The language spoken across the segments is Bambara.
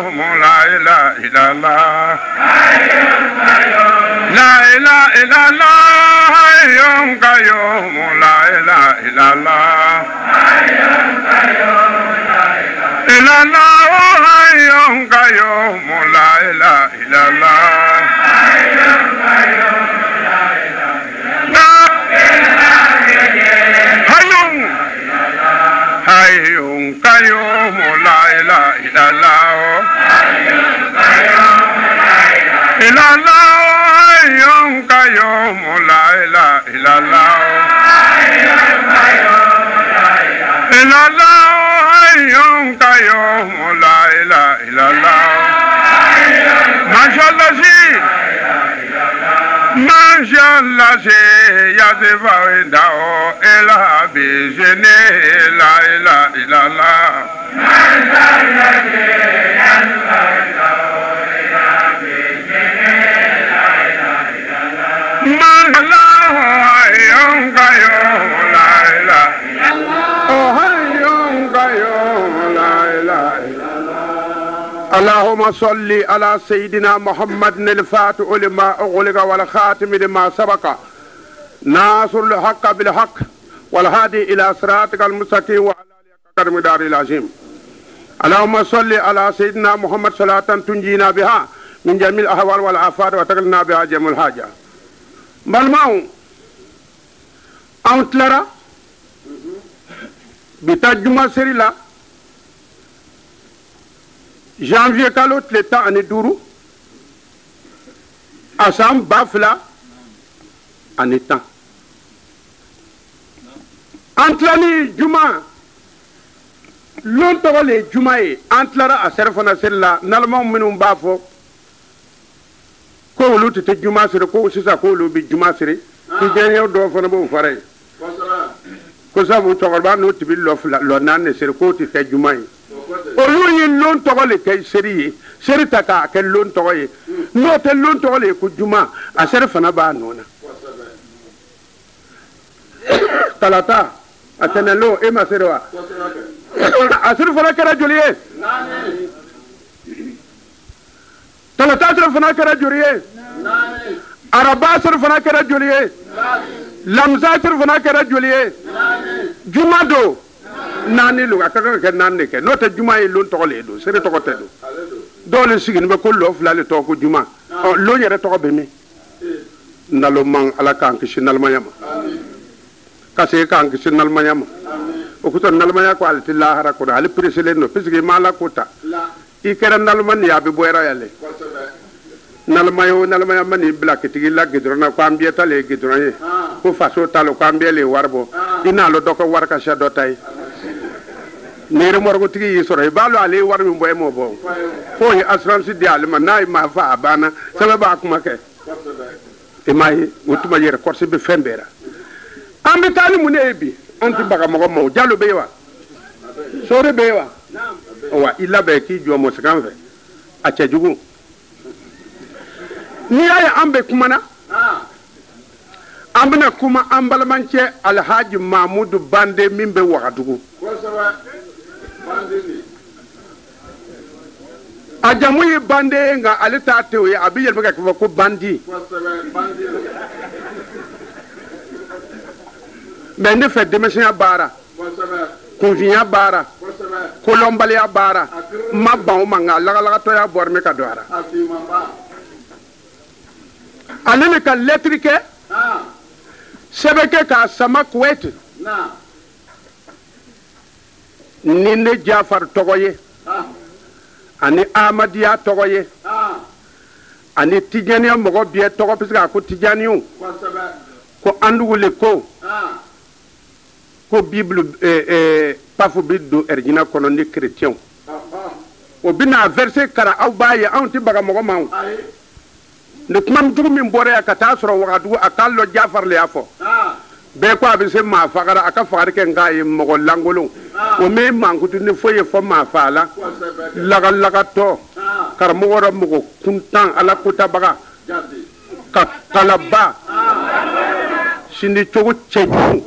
qayyum la ilaha illallah la ilaha illallah hayyun qayyum la ilaha illallah illallah hayyun qayyum la ilaha illallah hayyun qayyum la ilaha illallah illallah hayyun qayyum la ilaha illallah illallah hayyun qayyum la ilaha illallah mashallah si yazifa indao ila bijene la ilaha illallah mashallah si yazifa indao ila bijene la ilaha illallah mallahu hayyun qayyum la ilaha illallah oh hayyun qayyum la ilaha illallah اللهم صل على سيدنا محمد الفاتح لما أغلق والخاتم لما سبق ناصر الحق بالحق والهادي إلى صراطك المستقيم وعلى آله المدار العظيم اللهم صل على سيدنا محمد صلاة تنجينا بها من جميع الأهوال والآفات وتقلنا بها جميع الحاجة بالماء أنت لرا بتجمع سريلا janvier kalo tile 15 asam bafla ani tan antlani juma lon togole juma ye antlara asar fana sella nalma minnu bafo ko wulu tete juma sire ko sisa ko wulu bi juma sire ti jenyo do fana bo fare ko sabu togorba no tibil lo nan sire ko ti fe juma ye olu ye lon tɔgɔ le kɛ seri ye seri ta k'a kɛ lon tɔgɔ ye n'o tɛ lon tɔgɔ le ye ko juma a seri fana b'a nɔ na talata a tɛnɛnlo e ma seri wa a seri fana kɛra joli ye talata seri fana kɛra joli ye araba seri fana kɛra joli ye lamza seri fana kɛra joli ye juma do nani lu ka ka nanne ke no ta juma yi lon togole do sere togo te do dole sigin be ko lo flale to ko juma lo yere togo be mi nalo man ala kan ki sinal mayama ka se kan ki sinal mayama o ko to nal maya ko alti la hara ko al preselen no pisgi mala ko ta I kera nal man ya be boyra yale nal maya man black tigi la gidrona ko ambiya tale gidrona ko faso talo ko ambiya le warbo ina lo doko warka sha do tay nere morgo tigi yisoro balo ale war mi boy mo bo ko yi assurance di ale man nay ma fa bana sama ba kuma ke e mai wutuma yere korse be fembera ambe tani mu nebi anti baga mo mo jalo bewa sore bewa wa illa be ki jomo sakamfe a cejugu ni ay ambe kuma na ambna kuma ambalmanche alhaji mahmudu bande mimbe wagadugu ajamu yi bande nga alita tewe abiyel baka ko bandi mais ne fait démission bara convient bara kolombalia bara mabba o manga la to ya borme ka doara alene ka lettrike sebeke ka sama kuwait ninde Jafar togoye ani Ahmadiya togoye ani Tijaniya mogo biye togo pisga ko Tijaniyu ko andugule ko bible pafu biddo erjina kono ni chrétien o bina verset kara aw baye anti baga mogo maw ne kuma mtugu min bore ya kata soro wakadu akallo Jafar le afo be ko abi se ma fagara aka fagara ke ngai mogo langolo o me mangutu ne foye fo ma fala laga to kar mo wora mogo kuntan ala kuta baga ka talaba sindi chogo cheju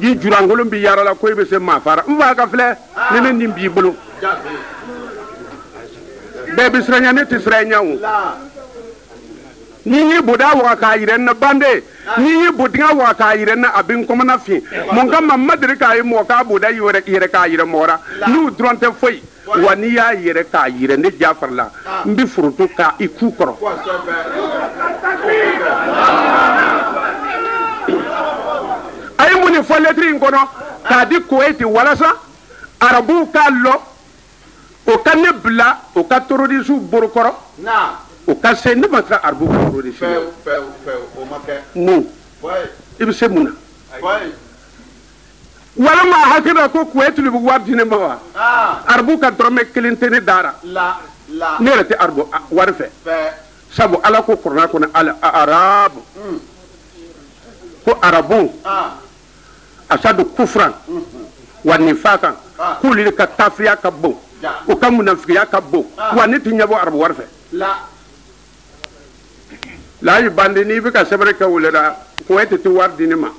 gi jurangolo bi yarala ko be se ma fara mba ka fle ne ni bi bulu bɛɛ bi siranya ne tɛ siranya o ni yi boda wa ka yire na bande ni yi bodinga wa ka yire na abin kuma na fi mun ga mamad ka yi mo ka boda yire ka yire mora nu dronte foi wa ni ya yire ka yire ne Jafar la mbi furutu ka iku koro ay muni fo letri ngono ka di Kuwait wala sa arabu ka lo o kan ne bla o ka torodi su borokoro na o ka se ne matra arabu torodi su o make mu ibi se muna wala ma hakira ko Kuwait lu wardi ne ma arabu ka drome kelintene dara la ne rete arabu warfe sabu ala ko qur'an ko al arab ko arabu asadu kufran wa nifakan kuli ka tafriya ka bo o ka munafiya ka bo wa ni tinya bo arabu warfe la yi bande ni bi ka sebre ka wulera ko ete ti wardi ni ma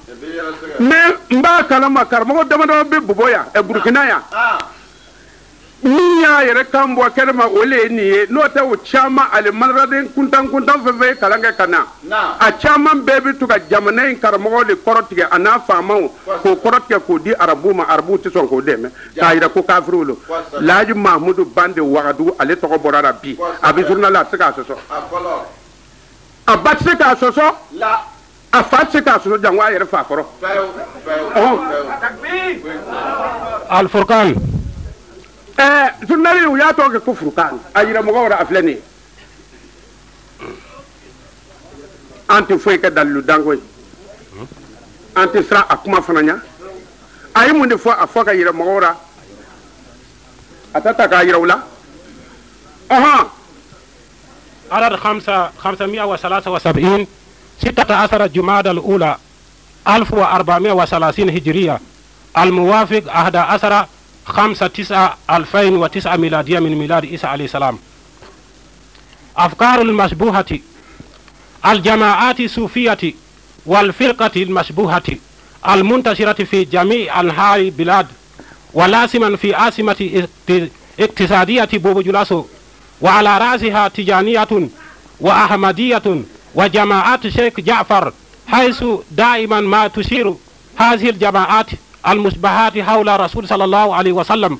me mba kala makar mo dama be buboya e burkina ya ni ya yere kambo kelma ole ni no ta o chama ale manradin kuntan fe kalanga kana a chama bebe to ga jamana in karmo le korotige ana fama ko korotige ko di arabu ma arabu ti son ko deme ta ira ko kafrulo laji mahmudu bande wagadu ale to ko borara bi abi journal la sika soso a batse ka soso la a fatse ka soso jangwa yere fa koro al furqan journali ya to ke kufru kan ayira mo wara aflani anti foi ka dalu dangoy anti sra akuma fananya ay mun fo afoka yira mo wara atata ka yira wala عدد 573 16 جمادى الأولى 1430 هجرية الموافق 11/5/2009 ميلادية من ميلاد عيسى عليه السلام. أفكار المشبوهة الجماعات الصوفية والفرقة المشبوهة المنتشرة في جميع أنحاء البلاد ولاسما في عاصمة اقتصادية بوبو جلاسو وعلى رأسها تجانية وأحمدية وجماعات شيخ جعفر حيث دائما ما تشير هذه الجماعات المشبهات حول رسول صلى الله عليه وسلم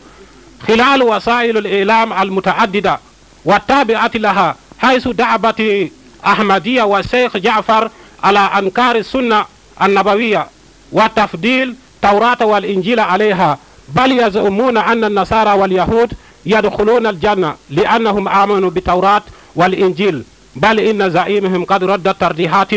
خلال وسائل الإعلام المتعددة والتابعة لها حيث دعبت أحمدية والشيخ جعفر على أنكار السنة النبوية وتفضيل التوراة والإنجيل عليها بل يزعمون أن النصارى واليهود يدخلون الجنة لأنهم آمنوا بالتوراة والإنجيل بل إن زعيمهم قد رد ترجيحات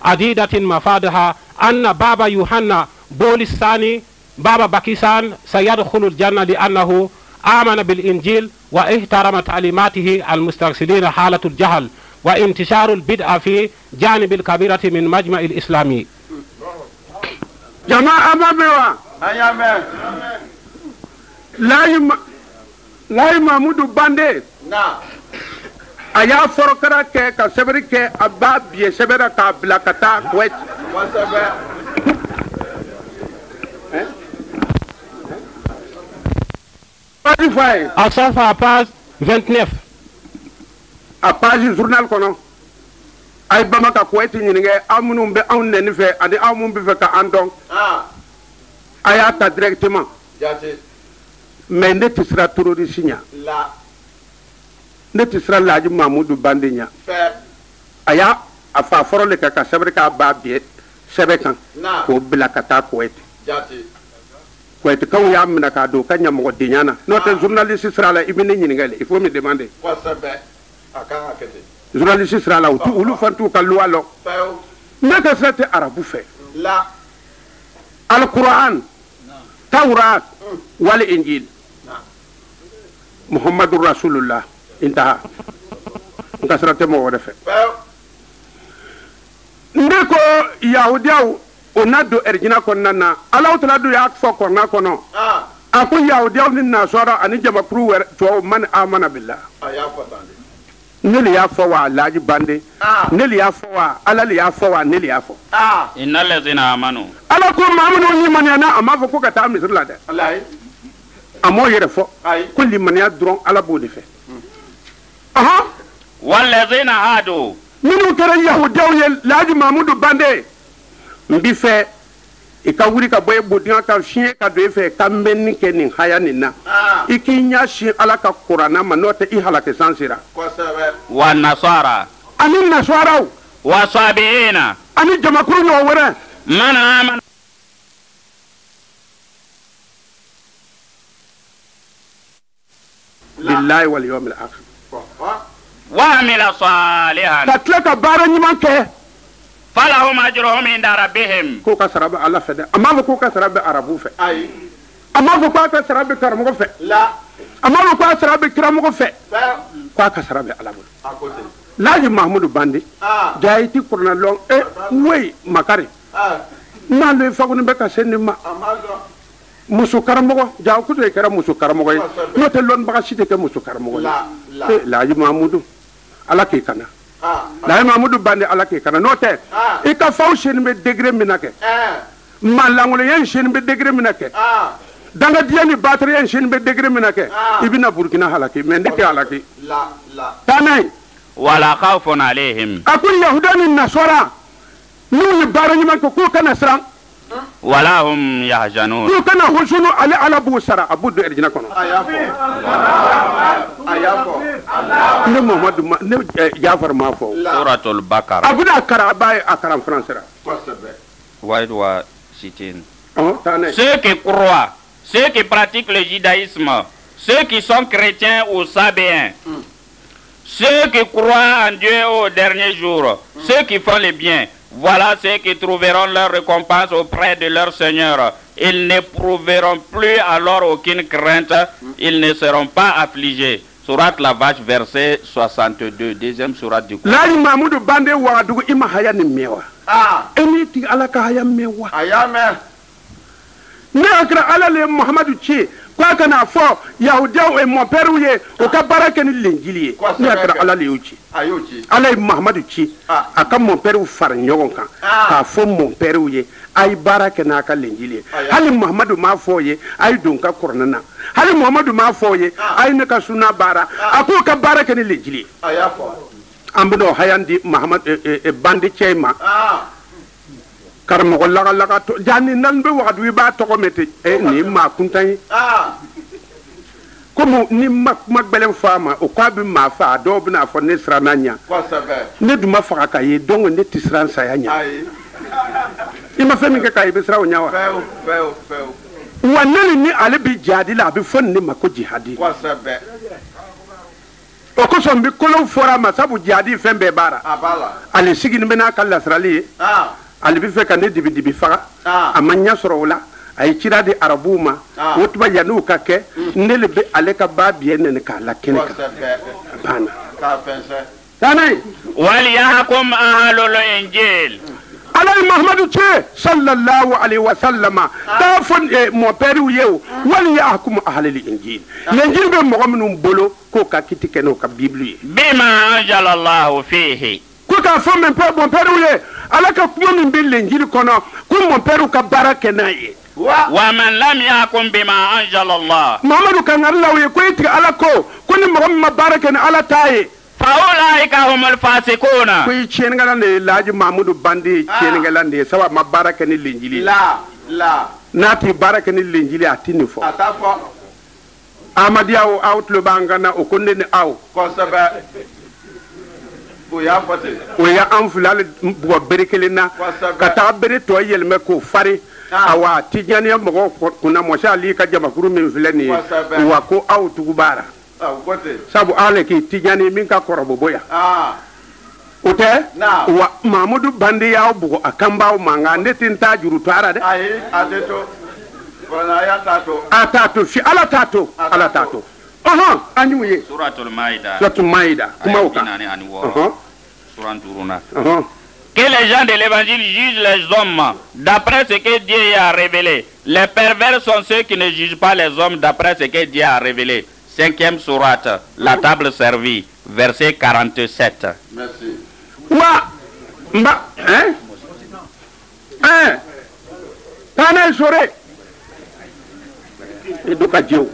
عديدة مفادها أن بابا يوحنا بولس الثاني بابا باكستان سيدخل الجنة لأنه آمن بالإنجيل واحترم تعليماته المسترسلين حالة الجهل وانتشار البدع في جانب الكبيرة من مجمع الإسلامي. جماعة مبوا لا محمود باندي aya forokara ke ka sebri ke abba biye sebera ka blakata kwet Asafa page 29 a page journal kono ay bamaka kwet nyinge amunu be awne ni fe ade amun be fe ka andon aya ta directement mais ne te sera terroriste nya la ne ti sira laji Mahmudu Bandinya aya afa forole ka sabre ka ba bi sebe kan ko bila kata Kuwait Kuwait ka ya mina ka do kanya mo dinyana no te journaliste sira la ibini nyingale il faut me demander quoi sebe aka akete journaliste sira la tu ulu fantu ka lualo ne ka sate arabu fe la al-Qur'an Tawrat wal Injil Muhammadur Rasulullah intaha ngasrate mo wada fe ndeko yahudiyaw onado erjina konnana allah taala do yak fo konna kono aku yahudiyaw ni nasara ani jama kru wer to man amana billah aya fatande neli ya fo wa laji bande neli ya fo wa alali ya fo wa neli ya fo innal ladzina amanu ala ko mamunu ni manana amma fo ko kata misr la de wallahi amo yere fo kulli man ya dron ala bodi fe والذين هادوا minnu kɛra yahudiyaw ye Laji Mamudu Bande n bi fɛ i ka wuli ka bɔ e bodinga ka fiɲɛ ka don e fɛ ka mɛnni kɛ nin haya nin na i k'i ɲɛ sin Ala ka kuranna ma n'o tɛ i halaki san sera والنصارى ani nasaraw والصابئين ani jamakuru ɲɔgɔn wɛrɛ من آمن billahi wal yawmil akhir وعمل صالحا ka tila ka baara ɲuman kɛ فلهم أجرهم عند ربهم k'o ka sara bɛ Ala fɛ dɛ a m'a fɔ k'o ka sara bɛ arabu fɛ a m'a fɔ k'a ka sara bɛ karamɔgɔ fɛ a m'a fɔ k'a sara bɛ kiramɔgɔ fɛ k'a ka sara bɛ Ala bolo Laji Mamudu Bande jayi ti kurana lɔn wei makari n'a lo fagoni bɛ ka se nin ma muso karamɔgɔ jaw kuto e kɛra muso karamɔgɔ ye n'o tɛ lɔnnibaga si tɛ kɛ muso karamɔgɔ ye Laji Mamudu Ala k'i kana Laji Mamudu Bande Ala k'i kana n'o tɛ i ka faw seni bɛ degré min na kɛ malangoloya in seni bɛ degré min na kɛ dangadiya ni batteriya in seni bɛ degré min na kɛ i bɛna Burkina halaki mais ne tɛ halaki taa n'a ye ولا خوف عليهم a ko yahuda ni nasara n'u ye baara ɲuman kɛ k'u kana siran ولا هم يحزنون k'u kana husunu ale Ala b'u sara a b'u don erijina kɔnɔ ne Muhamadu ma ne Jafar m'a fɔ سورة a البقرة bɛna kara a b'a ye a karan français ra واحد وستين taa n'a ye Ceux qui croient, ceux qui pratiquent le judaïsme, ceux qui sont chrétiens ou sabéens, ceux qui croient en Dieu au dernier jour, ceux qui font le bien, voilà ceux qui trouveront leur récompense auprès de leur Seigneur. Ils n'éprouveront plus alors aucune crainte, ils ne seront pas affligés. Sourate la vache, verset 62, deuxième sourate du Coran. Laji Mamudu Bande Wagadugu ima haya ni mewa eni ti Ala ka haya mewa ne akra Ala le Muhammadu ci kwa kana fɔ yahudiyaw mon père ye o ka baara kɛ ni lenjili ye ne akra Ala le y'o ci Ala ye Muhammadu ci a ka mon père fara ɲɔgɔn kan k'a fɔ mon père ye a ye baara kɛ n'a ka lenjili ye hali Muhammadu m'a fɔ ye a ye don ka kuranɛ na hali Muhammadu m'a fɔ ye a ye ne ka sunna baara a k'o ka baara kɛ ni lenjili ye an bɛna o haya di Bande cɛ ma karamɔgɔ lagalaga to jani nan bɛ wagadu i b'a tɔgɔ mɛn ten nin ye maa kuntan ye komi ni ma kuma gbɛlɛn fɔ a ma o k'a bɛ maa faa a dɔw bɛna fɔ ne siranna ɲɛ ne dun ma faga k'a ye donc ne tɛ siran saya ɲɛ i ma fɛn min kɛ k'a ye i bɛ siran o ɲɛ wa wa ne ni ale bɛ jihadi la a bɛ fɔ nin de ma ko jihadi o kosɔn n bɛ kolon fɔra a ma sabu jihadi fɛn bɛɛ b'a la ale sigi ni bɛ n'a ka lasirali ye ale bɛ fɛ ka ne dibi faga a ma ɲɛ sɔrɔ o la a ye cira di arabuw ma o tuma yanni'u ka kɛ ne le bɛ ale ka ba biyɛn nɛnɛ k'a la kɛnɛ kan a banna taa n'a ye وليحكم أهل الإنجيل Ala ye Muhammadu cɛ sallallahu alaihi wa sallama k'a fɔ mon père ye o wali yahkumu ahlul injil l'injil bɛ mɔgɔ minnu bolo k'o ka kiti kɛ n'o ka bible ye بما أنزل الله فيه ko k'a fɔ mon père ye Ala ka kuma min bɛ l'injil kɔnɔ ko mon père ka baara kɛ n'a ye ومن لم يحكم بما أنزل الله Muhammadu kangarila ye ko e tigɛ Ala ko ni mɔgɔ min ma baara kɛ ni Ala ta ye فأولئك هم الفاسقون ko i tiɲɛnikɛla de ye Laji Mamudu Bande ye tiɲɛnikɛla de ye sabu a ma baara kɛ ni l'injili ye n'a ti baara kɛ ni l'injili a ti nin fɔ Amadiya aw tulo b'an kan na o ko ne ni aw o y'an fili hali bugɔ bere kelen na ka taa bere tɔ yɛlɛmɛ k'o fari awa tijaniya mɔgɔw kunna mɔsi ali ka jamakuru min filɛ nin ye wa ko aw tugu b'ara sabu ale k'i tijani min ka kɔrɔbɔ boya o tɛ wa Mamudu Bande y'aw bugɔ a kan b'aw mankan ne tɛ n taa juru to ara dɛ a t'a to fi Ala t'a to Ala t'a to an y'u ye Suratul Maïda kuma o kan que les gens de l'évangile jugent les hommes d'après ce que Dieu a révélé. Les pervers sont ceux qui ne jugent pas les hommes d'après ce que Dieu a révélé. 5e sourate, la table servie, verset 47. Merci. Tana sore. Eduka Dieu.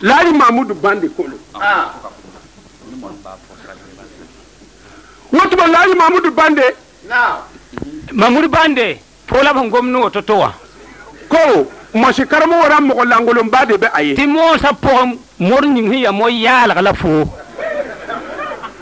Laji Mamudu Bande kolo. wotuma layi Mamadou Bande Mamadou Bande fola ban gomno to towa ko mo si karamo wara mo langolom bade be aye ti mo sa po morning hiya mo yala la fo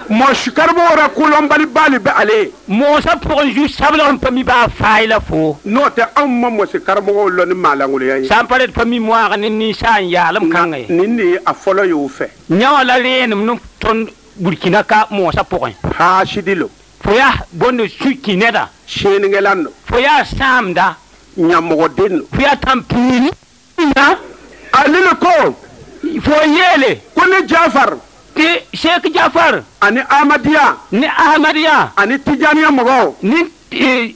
mo si karamo wara kulom bali bali be ale mo sa po ju sabla pami ba faila fo no te am mo si karamo lo ni malangolo yayi sampare pami mo ga ni san yalam kangay ni a folo yo fe nyawala renum no ton Burkina ka mo sa po ha shidilo foya bondo suki neda shengelando foya samda nyamogodin foya tampini na alile ko foyele kone Jafar ti Sheikh Jafar ani Ahmadiya ani Tijaniya mogo ni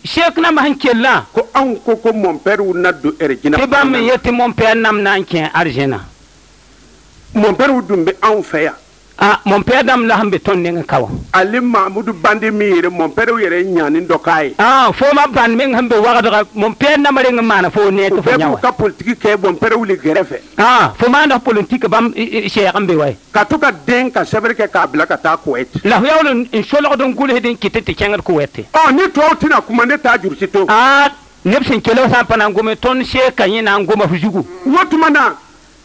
Sheikh na mahankella ko an ko mon père wunaddu erjina te bam yeti mon père nam nan ken arjena mon père wudumbe an feya mon père dam la hambe ton nenga kawa ali Mamadou Bande mire mon père yere nyani ndokai fo ma ban men hambe wagada mon père na mare ngama fo ne to fo nyawa ka politique ke mon père wuli gerefe fo ma na politique bam cheikh ambe way ka to ka den ka sebre ke ka bla ka ta Kuwait la yawlo inshallah don gule den kitete kengar Kuwait ni to tina kuma ne ta jursi to nebsin kelo sa pana ngome ton cheikh kanyina ngoma fujugu wotumana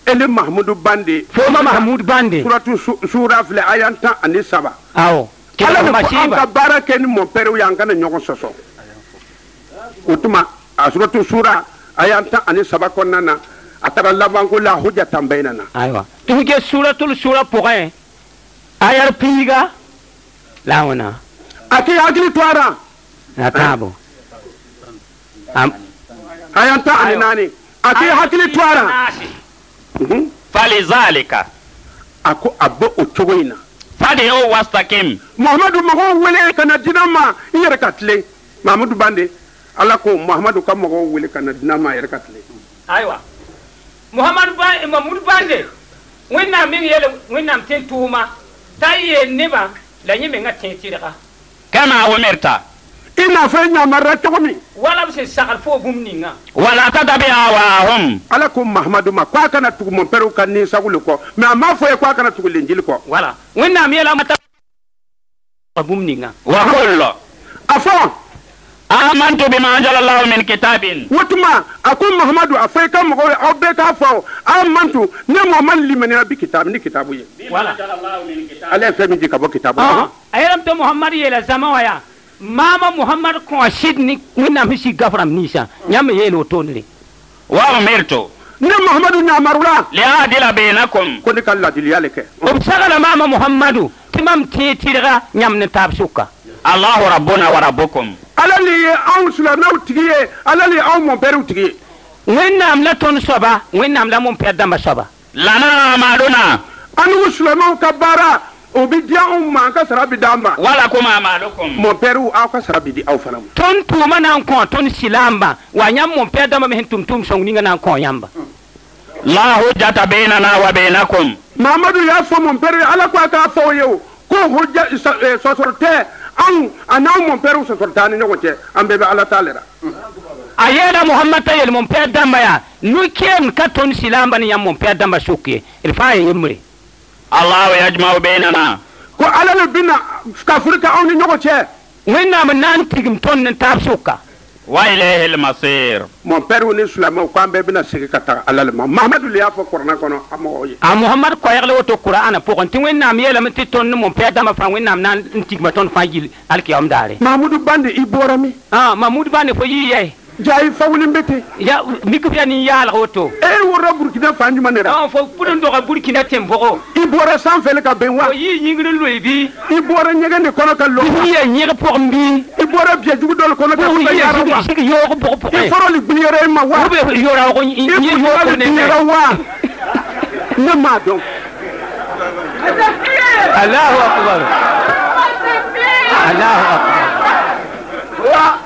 ele Mamadou Bande foma Mamadou Bande suratu sura fil ayanta ani saba awo kala ko ka barake ni mon père yanga na nyogo soso utuma suratu sura ayanta ani saba konnana atara labango la hujja tambaynana aywa tuge suratul sura poin ayar piga lawana ati agli twara na tabo ayanta ani nani ati hakili twara فلذلك ako abbo o chogoina فادعوا واستقم Muhammadu mago wele kana dinama yere katle Mamadou Bande ala ko Muhammadu kam mago wele kana dinama yere katle aywa Mamadou Bande wenna min yele wenna ten tuma taye neba la nyime ngaten tiraka كما أمرت ina fe nyamara chogomi wala bse sakal fo bumninga ولا تتبع أهواءهم ala ko Muhammadu ma kwa kana tugu mon peru kan ni sagulu ko me ama fo e kwa kana tugu lenjil ko wala wenna mi yela mata bumninga وقل afo آمنت بما أنزل الله من كتاب wotuma ako Muhammadu afo ka mo o be ka fo amantu ne mo man limani bi kitab ni kitabu ye wala ala fe mi di ka bo kitabu ayram to Muhammad yela zamawaya mama Muhammad ko sidni wenna mi si gafram nisa nyam yelo tonri وأمرت ne Muhammadu nyamarula لأعدل بينكم ko ni kala dil yaleke sagala mama Muhammadu timam titirga nyam ne tabsuka الله ربنا وربكم ala li aw sulamaw tigiye ala li aw mon peru tigiye wennam la ton soba wennam la mon père damba soba لنا أعمالنا anu sulamaw kabara o bi dia umma ka sarabi damba ولكم أعمالكم mon peru aw ka sarabi di aw fanam ton tuma nan kon ton silamba wa nyam mon père damba men tum song ninga nan kon yamba لا حجة بيننا وبينكم Muhammadu ya fo mon peru ala ko ka fo yo ko hujja so sorte an anaw mon peru so sortani ne wote ambe be ala talera ayeda Muhammad tayel mon père damba ya nu kem ka ton silamba ni yam mon père damba sukye il fa yemre الله يجمع بيننا ko ala le bina kafurika aw ni nyogote wennam nan tigim ton ne tabsuka وإليه المصير mon peru ni sulamaw ko ambe bina sigi kata ala le Muhammadu le ya fo korna kono amo ye Muhammad ko yagle woto Qur'ana po kon tin wennam yela mti ton mon père damba fa wennam nan tigma ton fa gil alkiyam dare Mamadou Bande iborami Mamadou Bande ko yiye jayi fawli mbete ya mikufya ni yala woto wora Burkina fanju manera fo pudon do Burkina tembo ibora san fele ka benwa ko yi yingre loibi ibora nyegende kono ka lo yi nyere por mbi ibora bie jugu dol kono ka ko yara wa sigi yo ko bo iforoli bliere ma wa be yo ra ko ni yo ko ne wa ne ma donc Allahu akbar Allahu akbar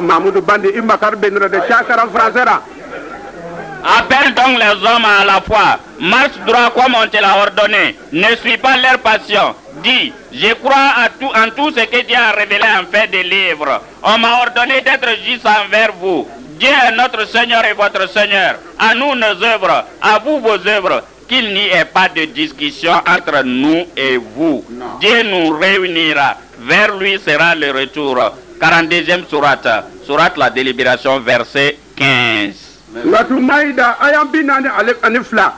Mamadou Bande imakar benra de chakara français. Appelle donc les hommes à la foi. Marche droit comme on te l'a ordonné. Ne suis pas leur passion. Dis, je crois en tout ce que Dieu a révélé en fait des livres. On m'a ordonné d'être juste envers vous. Dieu est notre Seigneur et votre Seigneur. À nous nos œuvres, à vous vos œuvres. qu'il n'y ait pas de discussion entre nous et vous. Dieu nous réunira. Vers lui sera le retour. 42e sourate. Sourate la délibération, verset 15. Latu Maïda, ayam binane alef anifla.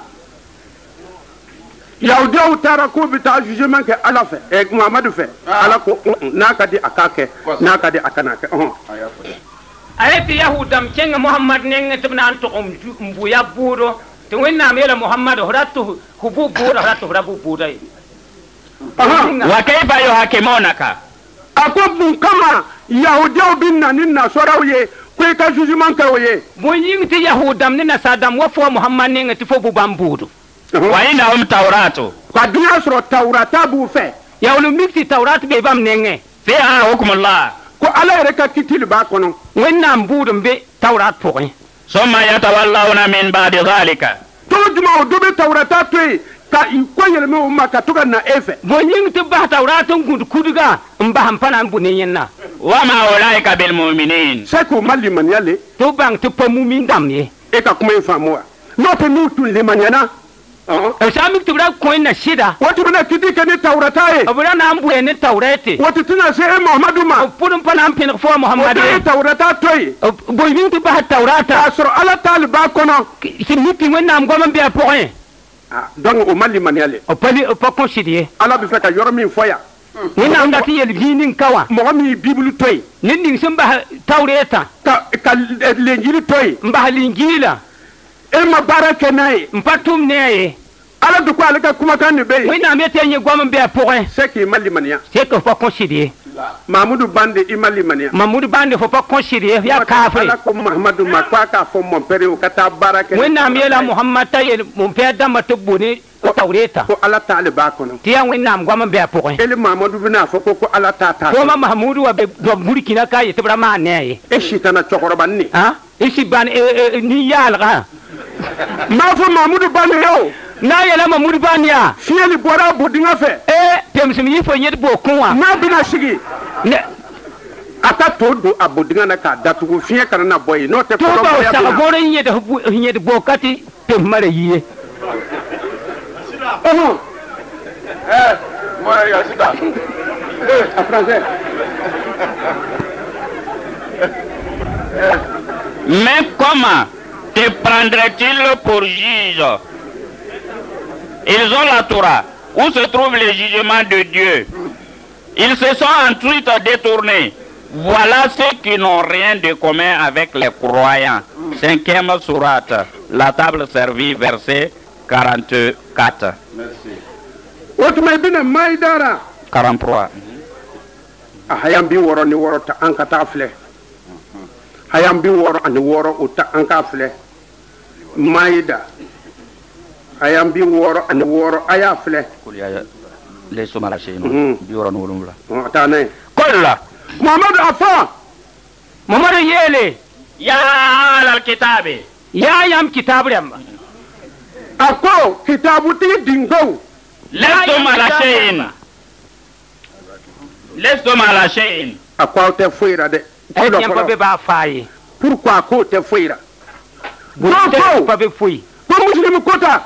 Yahudiyaw taara k'u bɛ taa jugement kɛ Ala fɛ Muhamadu fɛ Ala ko n'a ka di a k'a kɛ n'a ka di a kana kɛ ayati yahudam kenga Muhammad nenge tibna anto mbuya buro to wenna mela Muhammad horatu hubu buro horatu hurabu buro wa kayfa yuhakimunaka ako bun kama Yahudiyaw bin na ni nasaraw ye ko ka jugement kɛ o ye bon yingti yahudam ni nasadam wa fo Muhammad nenge tifo bu bambudu wa indahum tawratu ka dunya sɔrɔ Tawrata b'u fɛ yawlu mikti tawrat be bam nenge fiha hukmullah ko Ala yɛrɛ ka kitili b'a kɔnɔ wenna mbudum be tawrat pokon summa yatawallawna min ba'di dhalika tɔgɔ juma o dɔ bɛ Tawrata to yen ka ko yɛlɛmɛ o ma ka to ka na e fɛ bon yingti ba tawrat ngud kuduga mba hampana bunyenna wa ma ulaika bil mu'minin c'est ko ma limaniya le to bang to pamumin damye e ka kuma in faamu wa n'o tɛ n'u tun limaniyana samik tibra koin na shida wati bena kiti ke ni Tawrata ye abura na ambu ni tawrete wati tina se e Muhammadu ma pudum pana ampin fo Muhammad wati Tawrata toy boy wintu ba tawrata asro Ala taali ba kono si miti wenna am goma biya point donc o mali maniale o pali o pa considérer Ala bi fe ka yoro min foya wenna am dati yel ginin kawa mo mi bible toy nin ding simba tawreta ka lenjili toy mba lingila e ma baraka nay mpatum ne Ala du ko ale ka kuma kan ne be wenna mete nye goma biya point c'est que mali mania c'est que pas considérer Mamadou Bande i mali mania Mamadou Bande faut pas considérer ya kafre Ala ko Muhammadu ma kwa ka fo mon père o kata baraka wenna mela Muhammad tayel mon père dama to boni ko tawreta ko Ala taali ba kono tiya wenna am goma biya point ele Mamadou bina fo ko Ala ta ko ma Mahmudu wa be do burkina kay tibra ma ne e shitana chokoroba ni ha isi ban ni yalga ma fo Mamadou Bane yo na yela Mamadou Bane ya fieli bora bodinga fe temsim yi fo nyet bo kunwa na bina sigi ne aka to do abodinga na ka datugo fiye kana na boy no te to ko ba sa gore nyet bo kati te mare yiye moi ya sida a français mais comment te prendrait-il pour juge? Ils ont la Torah, où se trouve le jugement de Dieu. Ils se sont ensuite détournés. Voilà ceux qui n'ont rien de commun avec les croyants. 5e sourate, la table servie, verset 44. merci otuma bina maidara 43. hayam bi woro ni woro ta an ka ta fle hayam bi woro ani woro o ta an ka fle maida ayam bi woro ani woro aya fle Les somalachenos. atane Kolla. Muhammad afa Muhammad yele Ya al kitabe. ya yam kitabrem ako kitabu ti dingo Lestum ala shay'in. Lestum ala shay'in. akwa te fuira de ay yam pa be ba faye pourquoi ko te fuira non pa be fuyi ko muslim kota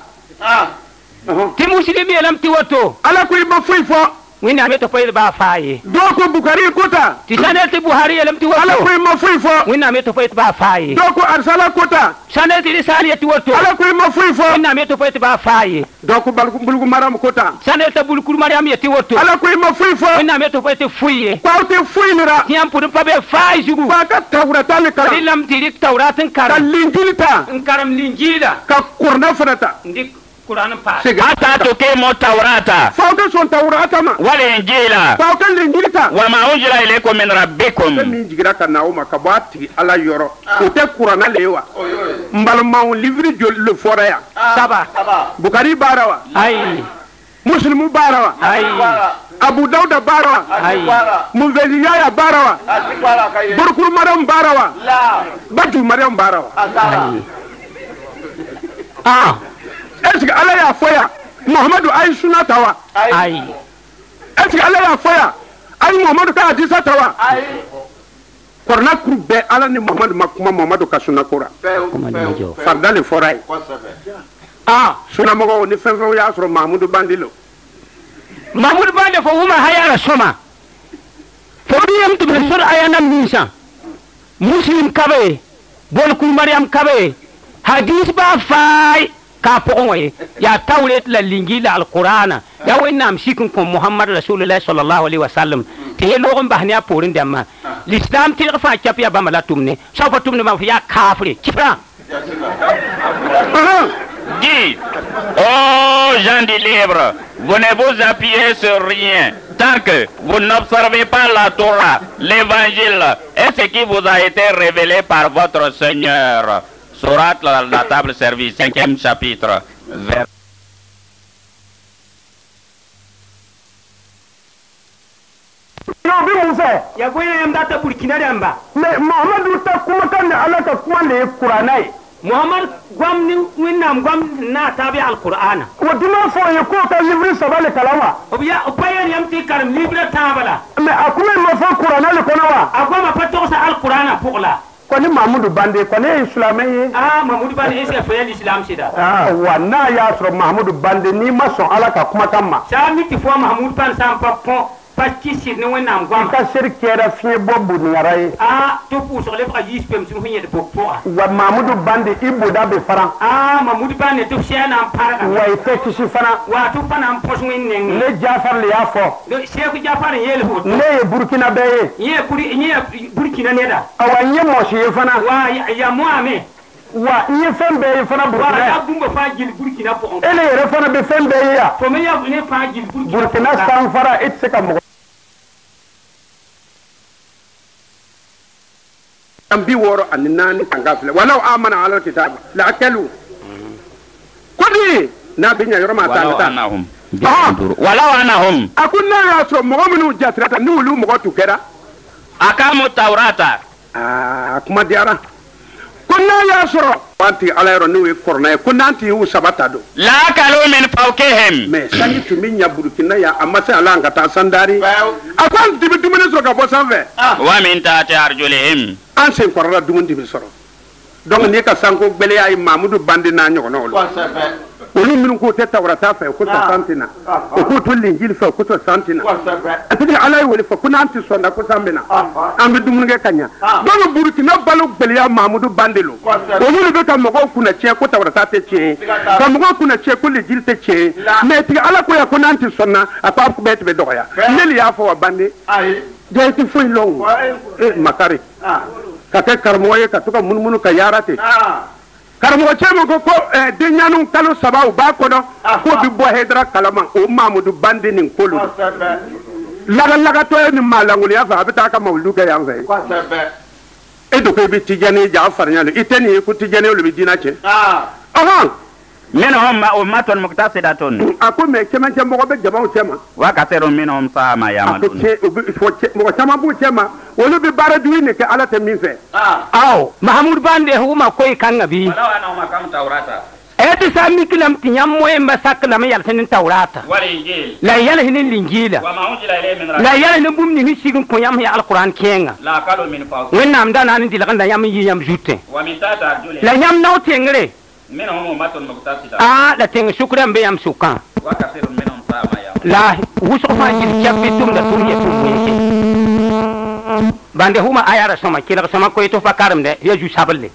ti muslimi elam ti wato ala ko ba fuy fo wina me to pa ba faye do ko Bukari kota ti sanel ti Buhari elam ti ala wato ko ma fuy fo wina me to pa ba faye do ko arsala kota sanel ti risali ti wato ala ko ma fuy fo wina me to pa ba faye do ko bulgu maram kota sanel ta bul kur mariam ti wato ala ko ma fuy fo wina me to pa te fuye ko te fuy nira tiam pour pa be faye jugu ba ka Tawrata le kala ilam ti rik tawratin ka karam linjilita karam linjila ka kurna fanata ndik Quran pa Hata tukimo Taurata. fawta son Tawrata ma Wal injila. fawta linjilita Wa ma unzila ilaykum min rabbikum. min jigira ka na o ma ka ba tigi ala yoro o te kurana le wa mbalma on livre le foraya saba Bukari barawa ay muslimu barawa ay Abu Dauda barawa ay Munzeliya barawa Burkur Maryam barawa Batu Maryam barawa est-ce que Allah ya foya Muhammadu ay sunatawa ay est-ce que Allah ya foya ay Muhammadu ka hadisa tawa korna kurbe ala ni Muhammadu makuma Muhammadu ka sunakora farda le foray sunamɔgɔw ni fɛn fɛn y'a sɔrɔ Mahamudu Bandi lo Mahmoud Bande fo huma hayara soma fo biyam to be sur ayana misa muslim kabe bol ku maryam kabe hadis ba fay ka pokoy ya tawlet la lingila alqur'ana ya wennam sikun ko muhammad rasulullah sallallahu alaihi wasallam te lo ngam bahni aporin demma l'islam ti fa chap ya bamala tumne so fa tumne ma ya kafri kifra Dis, oh gens du livre, vous ne vous appuyez sur rien tant que vous n'observez pas la Torah, l'évangile et ce qui vous a été révélé par votre Seigneur. Sourate la table service, 5e chapitre, vers... ya goye yam data burkina damba mais Mahamadu ta kuma kan da Allah ka kuma ne Qur'anai muhammad gwamni winnam gwam na tabi alqur'ana wa dina fo ye ko ta livre sabale kalama obiya opayan yam ti karam libre tabala mais akuma ma fa Qur'anai le konawa agoma pato sa alqur'ana pugla ko ni Mahamudu Bande ko ne islamai Mahamudu Bande ese fa l'islam sida wa na ya sɔrɔ Mahamudu Bande ni ma sɔn Allah ka kuma kan ma sa mi ti fo Mahamudu Bande sam pa pasti sir ne wena ngwam ka sir kera fiye bobu ni ngarai to pu so le fa yis pem sim hunye de bokpo wa Mahamudu Bande ibo da be faran Mahamudu Bande to shena ampara wa ite kisi fana wa to fana ampos winen le Jafar le ya fo le Sheikh Jafar yele ho ne ye Burkina be ye Burkina ne da awa nye moshi ye fana wa ya moame wa nye fɛn bɛɛ ye fana Burkina wa ya bumba fa jil Burkina po ele yɛrɛ fana be fɛn bɛɛ ye ya to me ya ne fa jil Burkina sanfara et se ka mɔgɔ an 64 tanga filɛ walau amana ala kitab la akalu kodi na binya yɔrɔ ma ta walau anahum akun na ya sɔrɔ mɔgɔ minnu jatirata ni olu mɔgɔ tu kɛra akamu taurata kuma diyara ko n'a y'a sɔrɔ wanti ala yɔrɔ n'o ye kɔrɔna ye ko n'an ti y'u sabata don la akalu min fawqihim mais sanji tun bɛ ɲɛ Burukina ya a ma se ala an ka taa sandari a ko an ti bɛ dumuni sɔrɔ ka bɔ sanfɛ wa min tahti arjulihim an sen kɔrɔla dumuni ti bɛ sɔrɔ donc n'i ka sanko gbɛlɛya ye Mahamudu Bande n'a ɲɔgɔnnaw la olu minnu k'o tɛ Tawurata fɛ ko ta san tina o k'o to Linjili fɛ ko ta san tina a tɛ ala ye wele fɔ ko n'an ti sɔnna ko san bɛ na an bɛ dumuni kɛ ka ɲa donc Burukina balo gbɛlɛya Mahamudu Bande lo olu de bɛ ka mɔgɔw kunna tiɲɛ ko Tawurata tɛ tiɲɛ ka mɔgɔw kunna tiɲɛ ko Linjili tɛ tiɲɛ mais tigi ala ko ya ko n'an ti sɔnna a ko a bɛɛ tɛ bɛ dɔgɔya ne de y'a fɔ wa Bande jaa i tɛ foyi lɔn o Makari ka kɛ karamɔgɔ ye ka to ka munumunu ka yaara ten karamɔgɔ cɛman ko denɲanu kalo 3 u b'a kɔnɔ k'o bɛ bɔ Haidara kalama o Mahamudu Bande nin ko lo lagalagatɔ ye nin maa langoloya fɛ a bɛ taa ka mawulidu kɛ yan fɛ e do ko i bɛ Tijani ja farinya lo i tɛ nin ye ko Tijani olu bɛ diinɛ tiɲɛ minhum ummatun muqtasidatun a ko mais cɛmancɛ mɔgɔ bɛ jamaw cɛ ma wa kathirun minhum sa'a ma ya'malun mɔgɔ caman b'u cɛ ma olu bɛ baara jugu de kɛ ala tɛ min fɛ Mahamudu Bande huma koy kan ngabi walau anahum akamu taurata eti sami kilam tinyam moye masakla me yaltinin Tawrata wal injil la yalhinin Linjila wa ma unzila ilayhim min la yalhinin bumni hisigin ko yam ya alquran kenga la akalu min fawqihim wennam dana ni dilakanda yam yam jutte wa min tahti arjulihim la yam naw tengre minhum ummatun muqtasidatun la teng shukran be yam sukan wa kathirun minhum sa'a ma ya'malun la wuso fa jil chappi tum da tum yetum yake Bande huma ayara soma kila sama ko to fakaram de ya ju saballe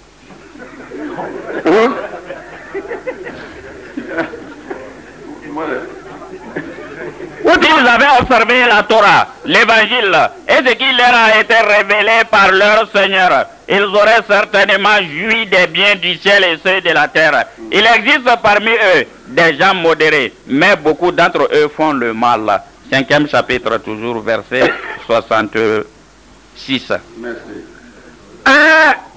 Ils avaient observé la Torah, l'évangile, et ce qui leur a été révélé par leur Seigneur. Ils auraient certainement joui des biens du ciel et ceux de la terre. Il existe parmi eux des gens modérés, mais beaucoup d'entre eux font le mal. 5e chapitre, toujours verset 66. Merci.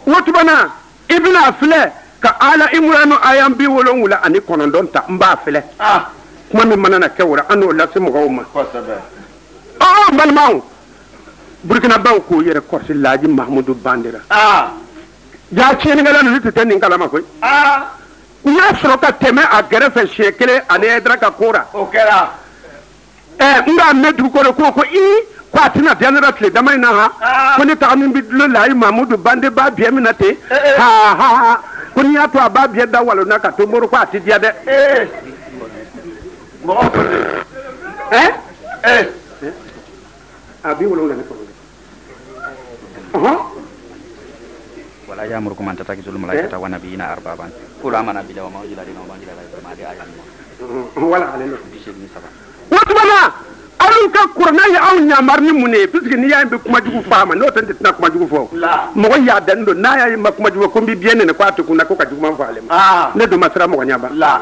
Wotubana, ibna filɛ ka ala Imranu ayan 70 ani 9 ta n b'a filɛ. Kuma min mana na kɛ wora an n'o lase mɔgɔw ma. Balimaw Burkinabaw k'o yɛrɛ kɔrɔsi Laaji Mahamudu Bande la. Jaa tiɲɛnikɛla ninnu tɛ nin kalama koyi. U y'a sɔrɔ ka tɛmɛ a gɛrɛfɛ siɲɛ 1 ani Haidara ka ko ra. O kɛra. N b'a mɛn dugukɔrɔ ko ko ko a tɛna diya ne la tile dama in na ko ne taga min bɛ dulon Laaji Mahamudu Bande b'a biɲɛ min na ten ko ni ya to aba bia da walo na ka to moro kwa ti dia de abi wolo ngani ko ولا يأمركم أن تتخذوا الملائكة والنبيين أربابا قل آمنا بالله وما أنزل علينا وما أنزل على إبراهيم آيات ولا علينا وتبنا alun ka kurna ya aw nyamar ni mune puisque ni ya be kuma jugu fama no tan ditna kuma jugu fo mo ya dan do na ya ma kuma jugu ko bi biene ne kwa to kuna ko ka jugu man faale ne do masra mo nyaba la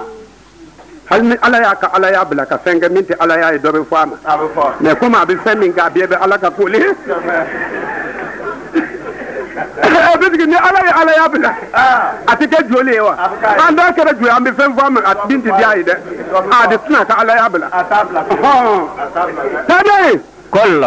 hal mi ala ya ka ala ya bla ka fenga minti ala ya do be fama mais comme abi femi ga be ala ka ko le puisque ni ala ya bla atike jole wa anda kera ju ambe fem fama at binti biya ide de tuna ka ala ya bla tabe كل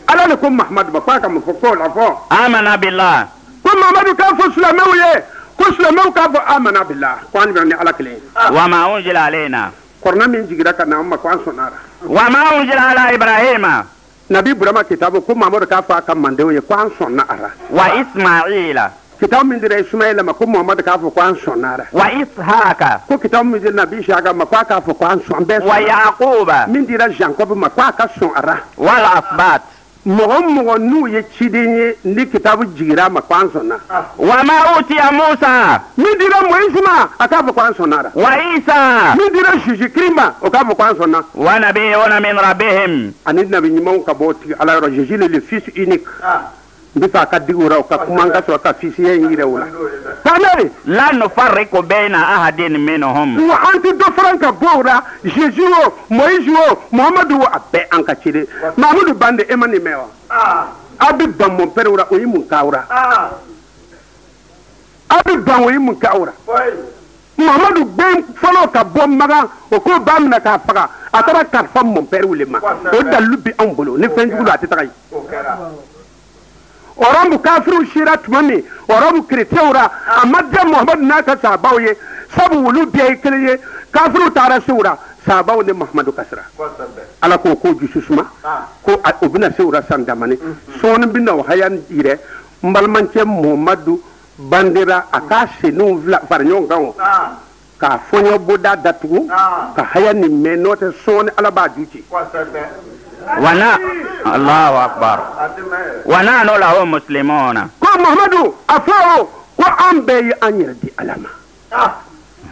ala ne ko Muhammad ba kwa ka mo ko la fo آمنا بالله ko Muhammad ka fo sulamaw ye ko sulamaw ka fo amana billah ko an ni ala kile وما أنزل علينا korna min jigira kana ma ko an sonara وما أنزل على إبراهيم nabi burama kitabu ko Muhammad ka fa ka mandew ye ko an sonara وإسماعيل kitabu min dire Ismaila ma ko Muhammad ka fo ko an sonara وإسحاق ko kitabu min dire nabi shaga ma ko ka fo ko an son be ويعقوب min dire Jacob ma ko ka son ara والأسباط mogo nu ye cidenye ni kitabu jigira ma ko an sonna وما أوتي موسى min dire Moïse ma aka fo ko an sonara وعيسى min dire Jésus Christ ma o ka fo ko an sonna ونبيون من ربهم ani nabi nyimon ka boti ala ro Jésus le fils unique bifa ka digura ka kuma ka so ka fils ye yire wala tamere لا نفرق بين أحد منهم wa anti do franka bora Jésus o Moïse o Muhammad o abe an ka chire Mahmoud bande emani mewa abi ban mon pere ora o yimun kawra abi ban o yimun kawra Muhammadu ben folo ka bom maga o ko bamna ka faga atara karfa mon pere wulema o dalubi an bolo ni fenjulu atitaka orambu kafiru shira tumami orambu kriteura amadda Muhammad naka sabaye sabu wulu biye kiliye kafiru tara sura sabaw ne Muhammadu kasra ala ko ko jususuma ko obina sura sandamani son binna hayan dire mbalmanche Muhammadu bandira akase no farnyon gawo ka fonyo boda datugu ka hayan ni menote son ala ba duti wana الله أكبر ونحن له مسلمون ko Muhammadu afao ko ambe anyirdi alama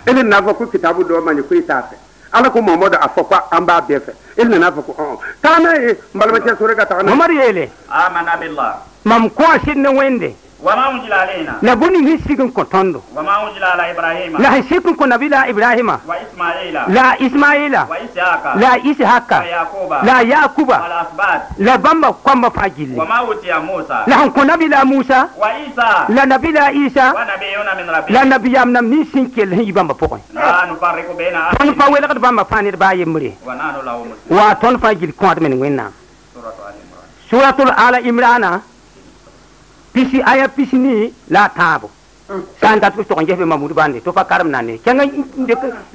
ele nava ko kitabu do mani ko itafe ala ko Muhammadu afo ko amba befe ele nava ko kana e mbalma sura ga ta Muhammad yele آمنا بالله mam ko shinne wende وما أنزل علينا la buni hisikin ko tondo وما أنزل على إبراهيم la hisikin ko nabila ibrahima وإسماعيل la ismaila وإسحاق la ishaqa ويعقوب la yakuba والأسباط la bamba kwamba fajili وما أوتي موسى la hanko nabila musa وعيسى la nabila isa ونبيون من la ربهم nabiyam nam ni sinkel hi bamba pokon لا نفرق بين أحد ton fa wela kad bamba fani ba yemre ونحن له مسلمون wa ton fajil ko admen wenna سورة آل عمران suratul ala imrana pisi aya pisi ni la tabo santa to ko jefe mamudu bande to fa karam nane kenga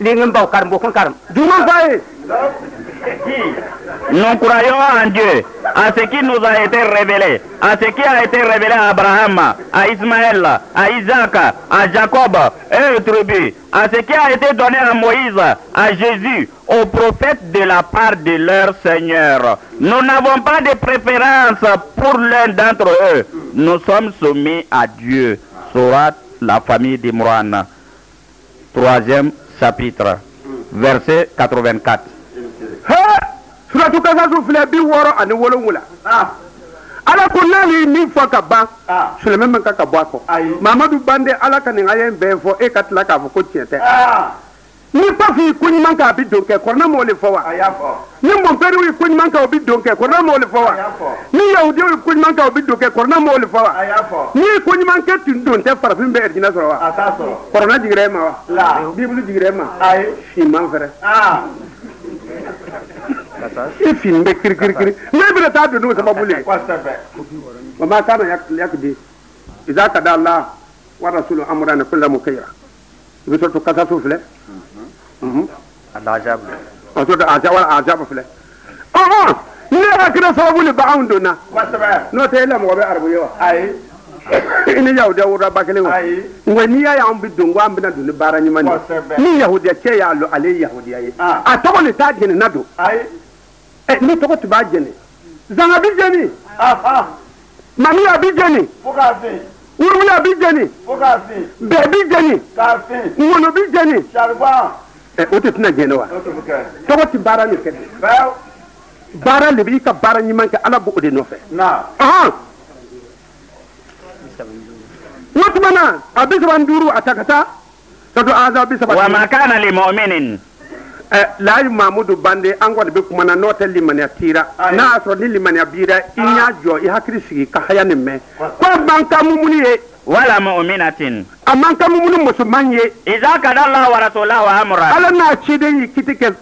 le ngam baw karam bokon karam duma faye Nous croyons en Dieu, à ce qui nous a été révélé, à ce qui a été révélé à Abraham, à Ismaël, à Isaac, à Jacob et aux tribus, à ce qui a été donné à Moïse, à Jésus, aux prophètes de la part de leur Seigneur. Nous n'avons pas de préférence pour l'un d'entre eux. Nous sommes soumis à Dieu. Sourate la famille d'Imran, 3e chapitre, verset 84. suratu kasasu file bi woro ani wolowula ala ko nali ni fo ka ba sulaiman man ka bo ko Muhammadu bande ala kan ngayen be fo e katla ka fo ko tiete ni pa fi kunyi man ka bi donke korna mo le fo wa ni mon pere wi kunyi man ka bi donke korna mo le fo wa ni yahudi wi kunyi man ka bi donke korna mo le fo wa ni kunyi man ka tin don te farafin be erdina so wa korna jigre ma wa bibulu jigre ma shi man fere ifin be kir ne bi ta do no sababu le wa ma kana yakdi idza kada Allah wa rasulu amrana kullu mukayra bi to kata to fle Al-Ajab. to da ajab fle ne akira sababu le ba'un dona no te la mo be arbu yo ai ini yahudiya wura bakele wa ngani ya am bidun wa ambina dun bara nyima ni yahudiya ke ya lo ale yahudiya yi a to ni ta jeni nado ni to ko tiba jeni zanga bi jeni mami ya bi jeni Fukasi. wuru ya bi jeni Fukasi. be bi jeni Kasi. ngono bi jeni Sharba. o te tina jeni wa to ko tibara ni ke Bel. bara le bi ka bara nyima ke ala bu de no fe Na. واتمنى أبيس باندورو أتاكتا تدو آزا أبيس باندورو وما كان لمؤمن لا يمامودو باندي أنغو دبكو منا نوتل لمن يتيرا نا أسرو لمن يبيرا إنيا جو يحكري سيكي كحيا نمي كو بانكا مموني ولا مؤمنة أمانكا مموني مسلمان إذا كان الله ورسوله أمرا ألا ناشيدي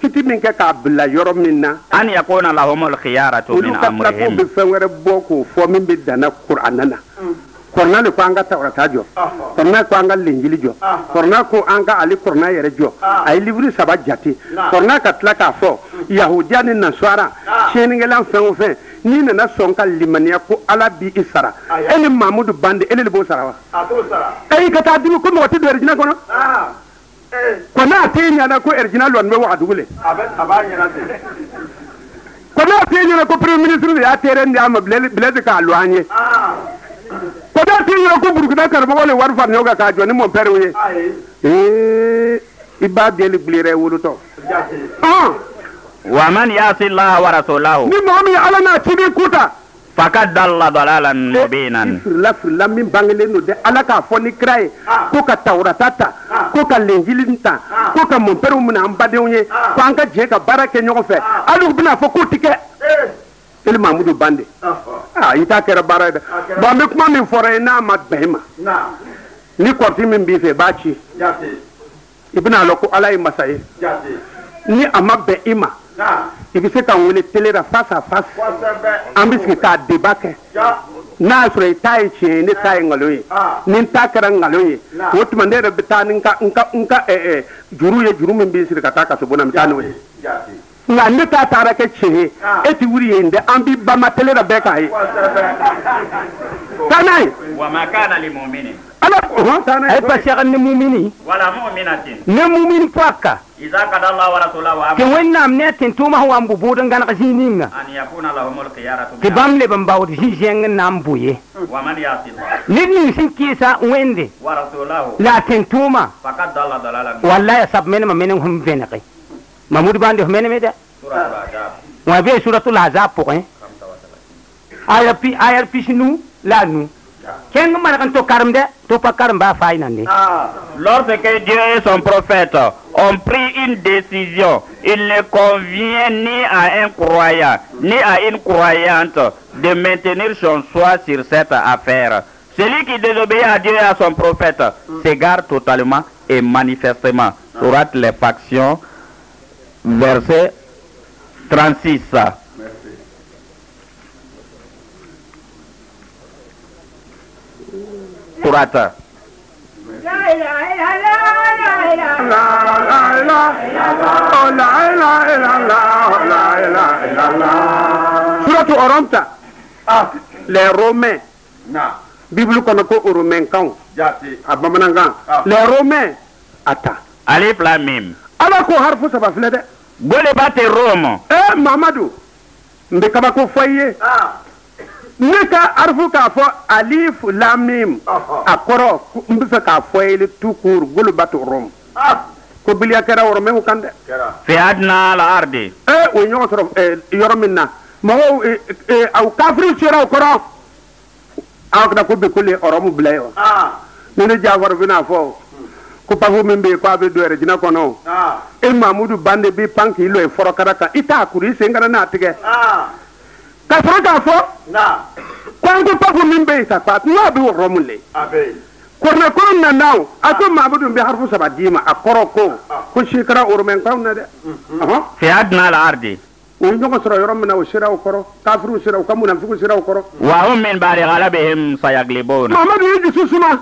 كتي منك كابلا يورو منا أن يكون لهم الخيارة من أمرهم ولو بفنور بوكو فومين بدنا قرآننا korna le ko anga tawrata jo korna ko anga linjili jo korna ko anga ali korna yere jo ay livre saba jati korna katla ka fo yahudiya ni nasara sheningela fen fen ni na son kal limaniya ko ala bi isara eni mamudu bande eni le bo sarawa ay kata dimi ko mo ti do erjina kono ko na tenya na ko erjina lon me wa dugule ko na tenya ko premier ministre ya tere ndi am blede ka loanye koda tiyo ko burkina karba wala war fan yoga ka joni mon pere wi iba deli blire wuluto wa man yasi Allah wa rasulahu ni momi ala na tibi kuta fakad dalla dalalan mubinan la min bangale no de ala ka foni krai ko ka tawratata ko ka lenjilinta ko ka mon pere mun ambade unye ko anka je ka barake nyogo fe alu bina fo kutike el mamudu bande ita kera barada ba me kuma min fore na ma bema ni korti min bi fe bachi ibna loko alai masai ni amabe ima ibi se kan wele tele da face à face ambiski ka debake na sure tai che ni tai ngaloyi ni ta kera ngaloyi wotuma ndere bitani nka juru min bi sir ka ta ka so bona mitani we nga ne ta tara ke che eti wuri ende ambi ba matele da beka yi tanai wa ma kana lil mu'minin ala tanai ay pa cheikh ni mu'mini wala mu'minatin ne mu'min fakka idza qada Allah wa rasulahu ke amra wennam ne tin tuma ho ambu budan gan qasininga an yakuna lahumul khiyaratu ke bamle bam bawdi jeng nam buye wa man yasi Allah nini sin kisa wende wa rasulahu la tin tuma fakad dalla dalalan wallahi sab men ma men hum venaqi mamud bande men me da suratul ahzab wa be suratul ahzab pour hein aya pi sinu la nu ken man kan to karam de to pa karam ba fay nan lorsque Dieu et son prophète ont pris une décision, il ne convient ni à un croyant ni à une croyante de maintenir son choix sur cette affaire. Celui qui désobéit à Dieu et à son prophète s'égare totalement et manifestement. Sourate les factions, verset 36. Sourate. suratu oromta les romains bible kono ko romain kan abamananga les romains ata Alif Lam Mim. ala ko harfu saba flede Gole bate Rome. Mamadou mbe kaba ko foye ne ka harfu ka fo alif lam mim akoro mbe fe ka foye tout court gole bate Rome ko bilia kera romain ko kande Fi adna al ardi. o nyo soro yoro minna ma o au kafri sira koro ak da ko be ko le oromu blayo ne jawar bina fo ko pafu min be ko abe do dina kono e mamudu bande be panki lo e foro karaka ita kuri sengana na tige ka foro ka fo ko pafu min be ta pa no be oromu le ko na ko na naw ako mamudu be harfu sabadima akoro ko shikara ormen ko na de Fi adna al ardi. o nyoko soro yoro mina o sira o koro kafru sira o kamuna fiku sira o koro Wa hum min ba'di ghalabihim sayaglibun. mamadu yi susuma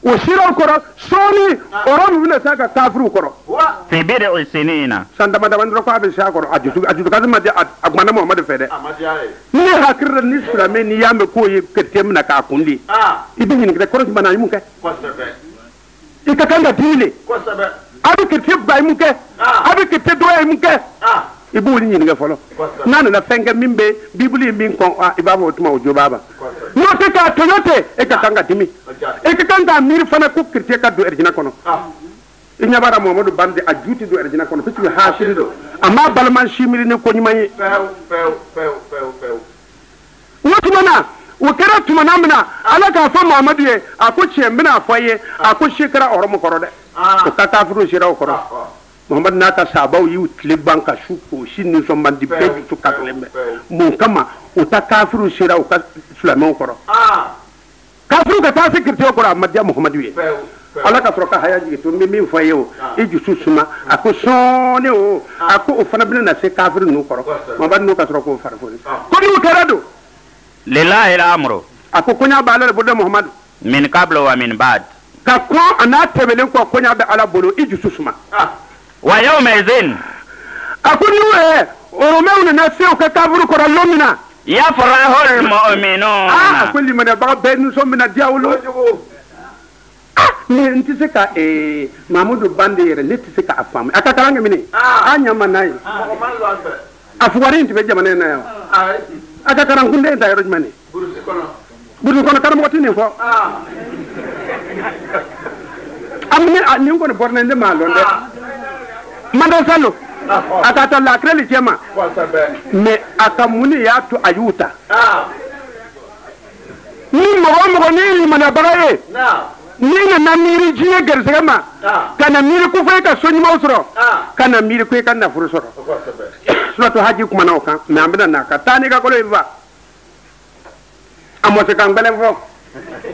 o siraw kɔrɔ sɔɔni ɔrɔ min bɛna s'a ka kafiriw kɔrɔ في بضع سنين san dama dama dɔrɔn k'a bɛ s'a kɔrɔ a jutu kasi ma di a kumana Muhamadu fɛ dɛ ni ye hakili la ni silamɛ n'i y'a mɛn k'o ye chrétien minɛ k'a kundi i bɛ ɲininka kɔrɔ jumɛn na a ye mun kɛ i ka kan ka dimi de a bɛ chrétien ba ye mun kɛ a bɛ chrétien dɔgɔya ye mun kɛ i b'o ɲininka fɔlɔ n'a nana fɛn kɛ min bɛ bibuli min kɔn i b'a fɔ o tuma o jo b'a ban n'o tɛ k'a tɔɲɔ ten e ka kan ka dimi e ka kan k'a miiri fana ko chrétien ka don ɛrɛjina kɔnɔ i ɲɛ b'a la Muhamadu Bande a ju tɛ don ɛrɛjina kɔnɔ puisque hasidi don a m'a balima si miiri ni ko ɲuman ye o tuma na o kɛra tuma na min na Ala k'a fɔ Muhamadu ye a ko tiɲɛ n bɛna fɔ ye a ko si kɛra ɔrɔmu kɔrɔ dɛ o ka kafiriw sera o kɔrɔ Muhamadu n'a ka sahabaw y'u tile ban ka su ko si nisɔn man di bɛɛ dusu kasilen bɛ mun kama u ta kafiriw sera u ka silamɛw kɔrɔ kafiriw ka taa se chrétien kɔrɔ a ma diya Muhamadu ye Ala ka sɔrɔ ka haya jigin to n bɛ min fɔ ye o i dusu suma a ko sɔɔni o a ko o fana bɛna na se kafiri ninnu kɔrɔ Muhamadu n'o ka sɔrɔ k'o fari foni ko n'u kɛra don لله الأمر a ko koɲa bɛ Ala de bolo dɛ Muhamadu من قبل ومن بعد ka kɔn a n'a tɛmɛlen kɔ koɲa bɛ Ala bolo i dusu suma ويومئذ a ko n'u ye oromɛw nana se u ka kafiri kɔrɔ don min na يفرح المؤمنون a ko limanɛbaga bɛɛ nisɔn bɛna diya olu mais n tɛ se ka Mamudu Bande yɛrɛ ne tɛ se k'a faamu a ka kalan kɛ mini a ɲama n'a ye a fugari in tɛ bɛ jamana in na yan a ka kalan kunde in ta yɔrɔ jumɛn de burusi kɔnɔ karamɔgɔ tɛ nin fɔ nin kɔni bɔra ne m'a dɔn dɛ Mande Salo a ka taa lakirali cɛ ma mais a ka mun de y'a to a y'u ta ni mɔgɔ o mɔgɔ ni ye limanɛbaga ye n'i nana miiri diɲɛ garisɛgɛ ma ka na miiri ko fɔ e ka so ɲumanw sɔrɔ ka na miiri ko e ka nafolo sɔrɔ suratu haji kumana o kan mais an bɛna na ka taa n'i ka kolo in fa a ma se k'an gbɛlɛn fɔ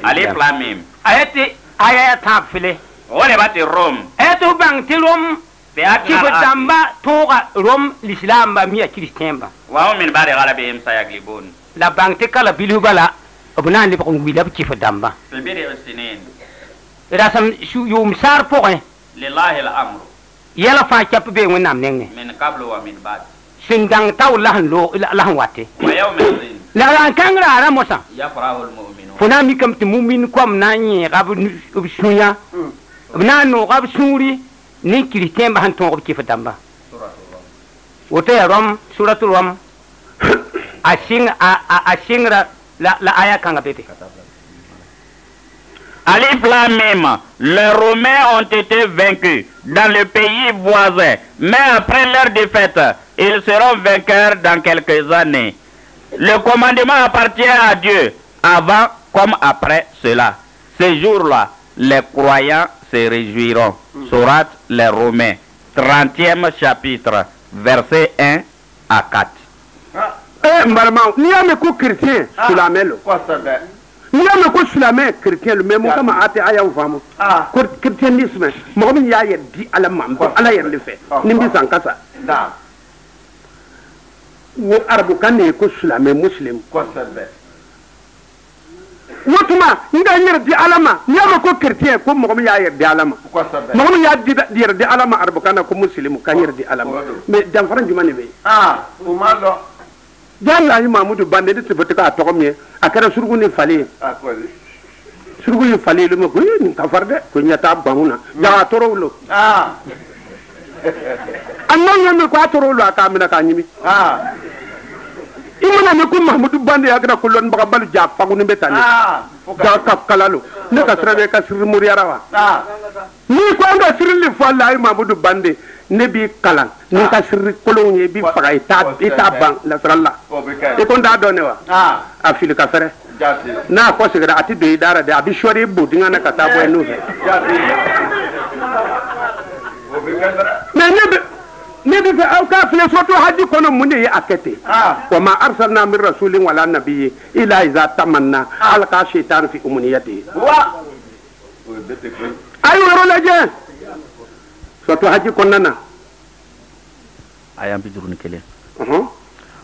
Alif Lam Mim ayati aya ta file wala bati Rome eto bang ti rom kifu damba toga rom l'islam ba miya christian ba وهم من بعد غلبهم سيغلبون la bang ti kala bilu bala obna ni ko ngila kifu damba في بضع سنين rasam yum sar poin لله الأمر yala fa chap be wonam nenge من قبل ومن بعد sindang taw lahan lo lahan wate ويومئذ la ran kangra ra mosa يفرح المؤمنون fona mi kam ti mumin kom na nyi gab sunya bna no gab suri ni christian ba han to ko kifu damba wote rom suratul rom asingra la aya kanga bete Alif Lam Mim, les Romains ont été vaincus dans le pays voisin, mais après leur défaite, ils seront vainqueurs dans quelques années. Le commandement appartient à Dieu, avant comme après cela. Ces jours-là, les croyants se réjouiront. Sourate les Romains, 30e chapitre, versets 1 à 4. Mbarama n'i y'a mɛn ko chrétien silamɛ lo n'i y'a mɛn ko silamɛ chrétien lo mais mun kama a tɛ a y'aw faamu ko chrétienisme mɔgɔ min y'a yɛrɛ di Ala ma Ala yɛrɛ de fɛ ni n bɛ san kasa wo arabukan de ye ko silamɛ muslim o tuma n ka n yɛrɛ di Ala ma n'i y'a mɛn ko chrétien ko mɔgɔ min y'a yɛrɛ di Ala ma mɔgɔ min y'a yɛrɛ di Ala ma arabukan na ko muslim ka n yɛrɛ di Ala ma mais danfara jumɛn de bɛ yen Jalla Mamudu Bande de tibete ka tɔgɔ min ye a kɛra surugu ni falen surugu ni falen lu ma ko nin ka fari dɛ ko ɲɛ t'a bamu na jaga tɔrɔw lo a n'a ɲɛ min ko a tɔrɔw lo a k'a minɛ k'a ɲimi i mana ne ko Mamudu Bande y'a kɛra ko lɔnnibaga bali ja faguni bɛ tan ne jaga ka kala lo ne ka sira bɛ ka siri muriyara wa n'i ko an ka sirili fɔ Allah Mamudu Bande ne b'i kalan ni ka siri kolonw ye i b'i faga i t'a ban lasarali la i ko n t'a dɔn ne wa a fili ka fɛrɛ n'a kɔ seginna a tɛ don i dara dɛ a bɛ sɔɔri i bo dingɛ na ka taa bɔ yen n'o fɛ mais ne bɛ fɛ aw k'a filɛ suratu haji kɔnɔ mun de ye a kɛ ten wa ma arsalna min rasulin wala nabiyyin illa iza tamanna alqa shaytan fi umniyatihi a y'o yɔrɔ lajɛ suratu haji kɔnɔna na aya 51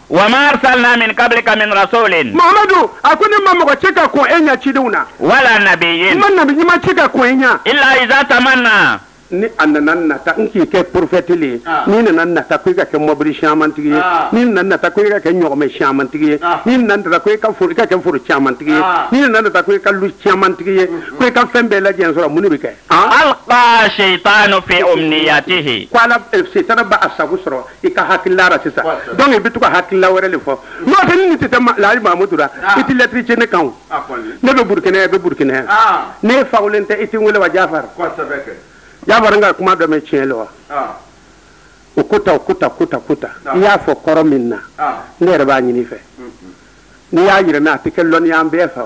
وما أرسلنا من قبلك من رسول Muhammadu akuni mamma ko cheka ko enya chiduna ولا نبي man nabi ma cheka ko enya إلا إذا تمنى ni annanan nata inki ke prophète li ni nan nata ko ka ke mobri shaman tigi ni nan nata ko ka ke nyogme shaman tigi ni nan nata ko ka furu ka ke furu shaman tigi ni nan nata ko ka lu shaman tigi ko ka fembe la gen sura munu bi ke ألقى الشيطان في أمنيته kwala setan ba asabu sura ika hakillara sisa donc e bitu ko hakilla wore le fo no tan ni tete la mamadou ra iti lettre ci ne kan ne be burkina ne fawlente iti wala wa jafar Jafar nga kuma do me tielo ukuta ya fo koro minna ngere ba nyini fe ni ya yire na tikelon ya mbe fa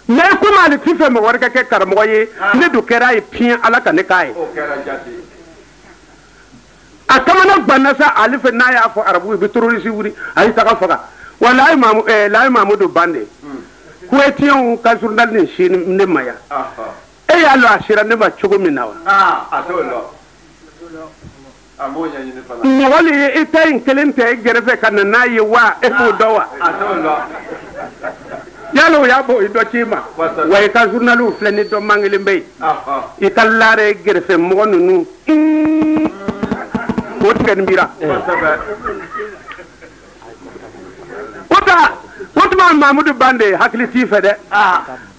ne kuma ni tife mo warga ke karamo ye ne do kera e pin alaka ne kai akamana gbanasa alife na ya fo arabu bi terrorist wuri ay ta ka faga wallahi mamu la mamudu bande ko etiyon ka journal ni shin ne maya e ya lo asira ne ba chogo minawa atolo amonya ni fala no wali ita in kelente gerefe kan na yi wa e fu dowa atolo yalo ya bo ido chima wa ka journalu fleni do mangile mbey e kallare gerefe mo nunu ko tiken mira Wotma Mamadou Bande hakili ti fede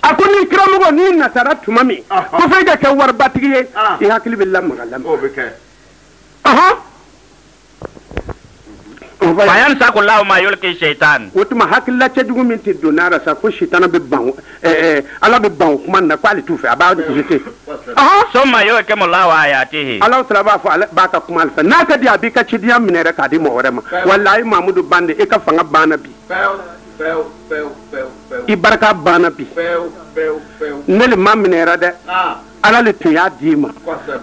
akoni kramugo ni nasara tumami ko fega ke war batiye e hakili billah magalam o beke فينسخ الله ما يلقي الشيطان wotma hakilla cedugo min ti donara sa ko shitana be ban ala be ban kuma na kwali tufe abawde ko jete ثم يحكم الله آياته ala traba fa ba ka kuma alfa naka dia bi ka cidiya minere ka di mo worema wallahi Mamadou Bande e ka fanga bana bi ibaraka bana bi nele maminera de ala le tuya dima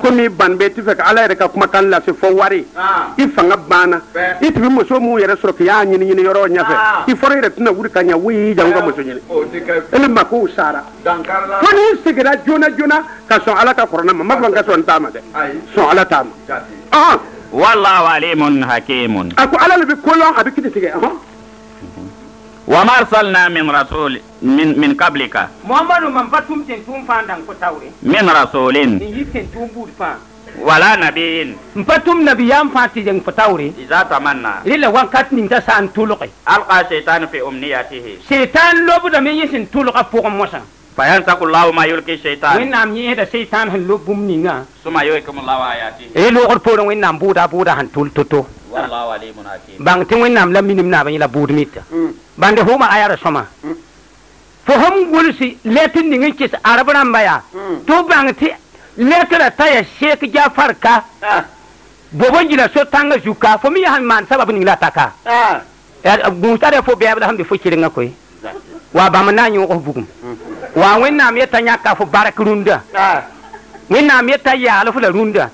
komi banbe ti fek ala reka kuma kan la se fo wari I fanga bana iti bi muso mu yere soro ya nyini yoro nyafe I foro yere tuna wuri kanya wi janga muso nyini ele mako usara koni sigira jona ka so ala ka korona ma ban ka so ntama de so ala tama والله عليم حكيم ako ala le bi kolon abi kiti tige وما أرسلنا من رسول من قبلك محمد من فتوم تنتوم فاندان كتاوري من رسول ni tentum bud fa ولا نبي فتوم نبيام فاتي جن فتاوري إذا تمنى للا وانكات نينتا سان تولقي ألقى الشيطان في أمنيته شيطان لوب دا مي يسن تولقا فوق موسى فينسخ الله ما يلقي الشيطان وين نام يدا شيطان هن لوبوم نينغا ثم يحكم الله آياته e lo or poron win nam buda han tul toto والله عليم حكيم bang tin win nam la minim na ban la bud mita bande homa ayara soma fo hom gulsi letin ningin kis arabran baya to bang ti letra taya Sheikh Jafar ka bobon jila so tanga juka fo mi han man sababu ni la taka gutare fo be abda hambe fo kiringa koy wa bamna nyu ko bugum wa win nam yeta nyaka fo barak runda win nam yeta ya ala fo la runda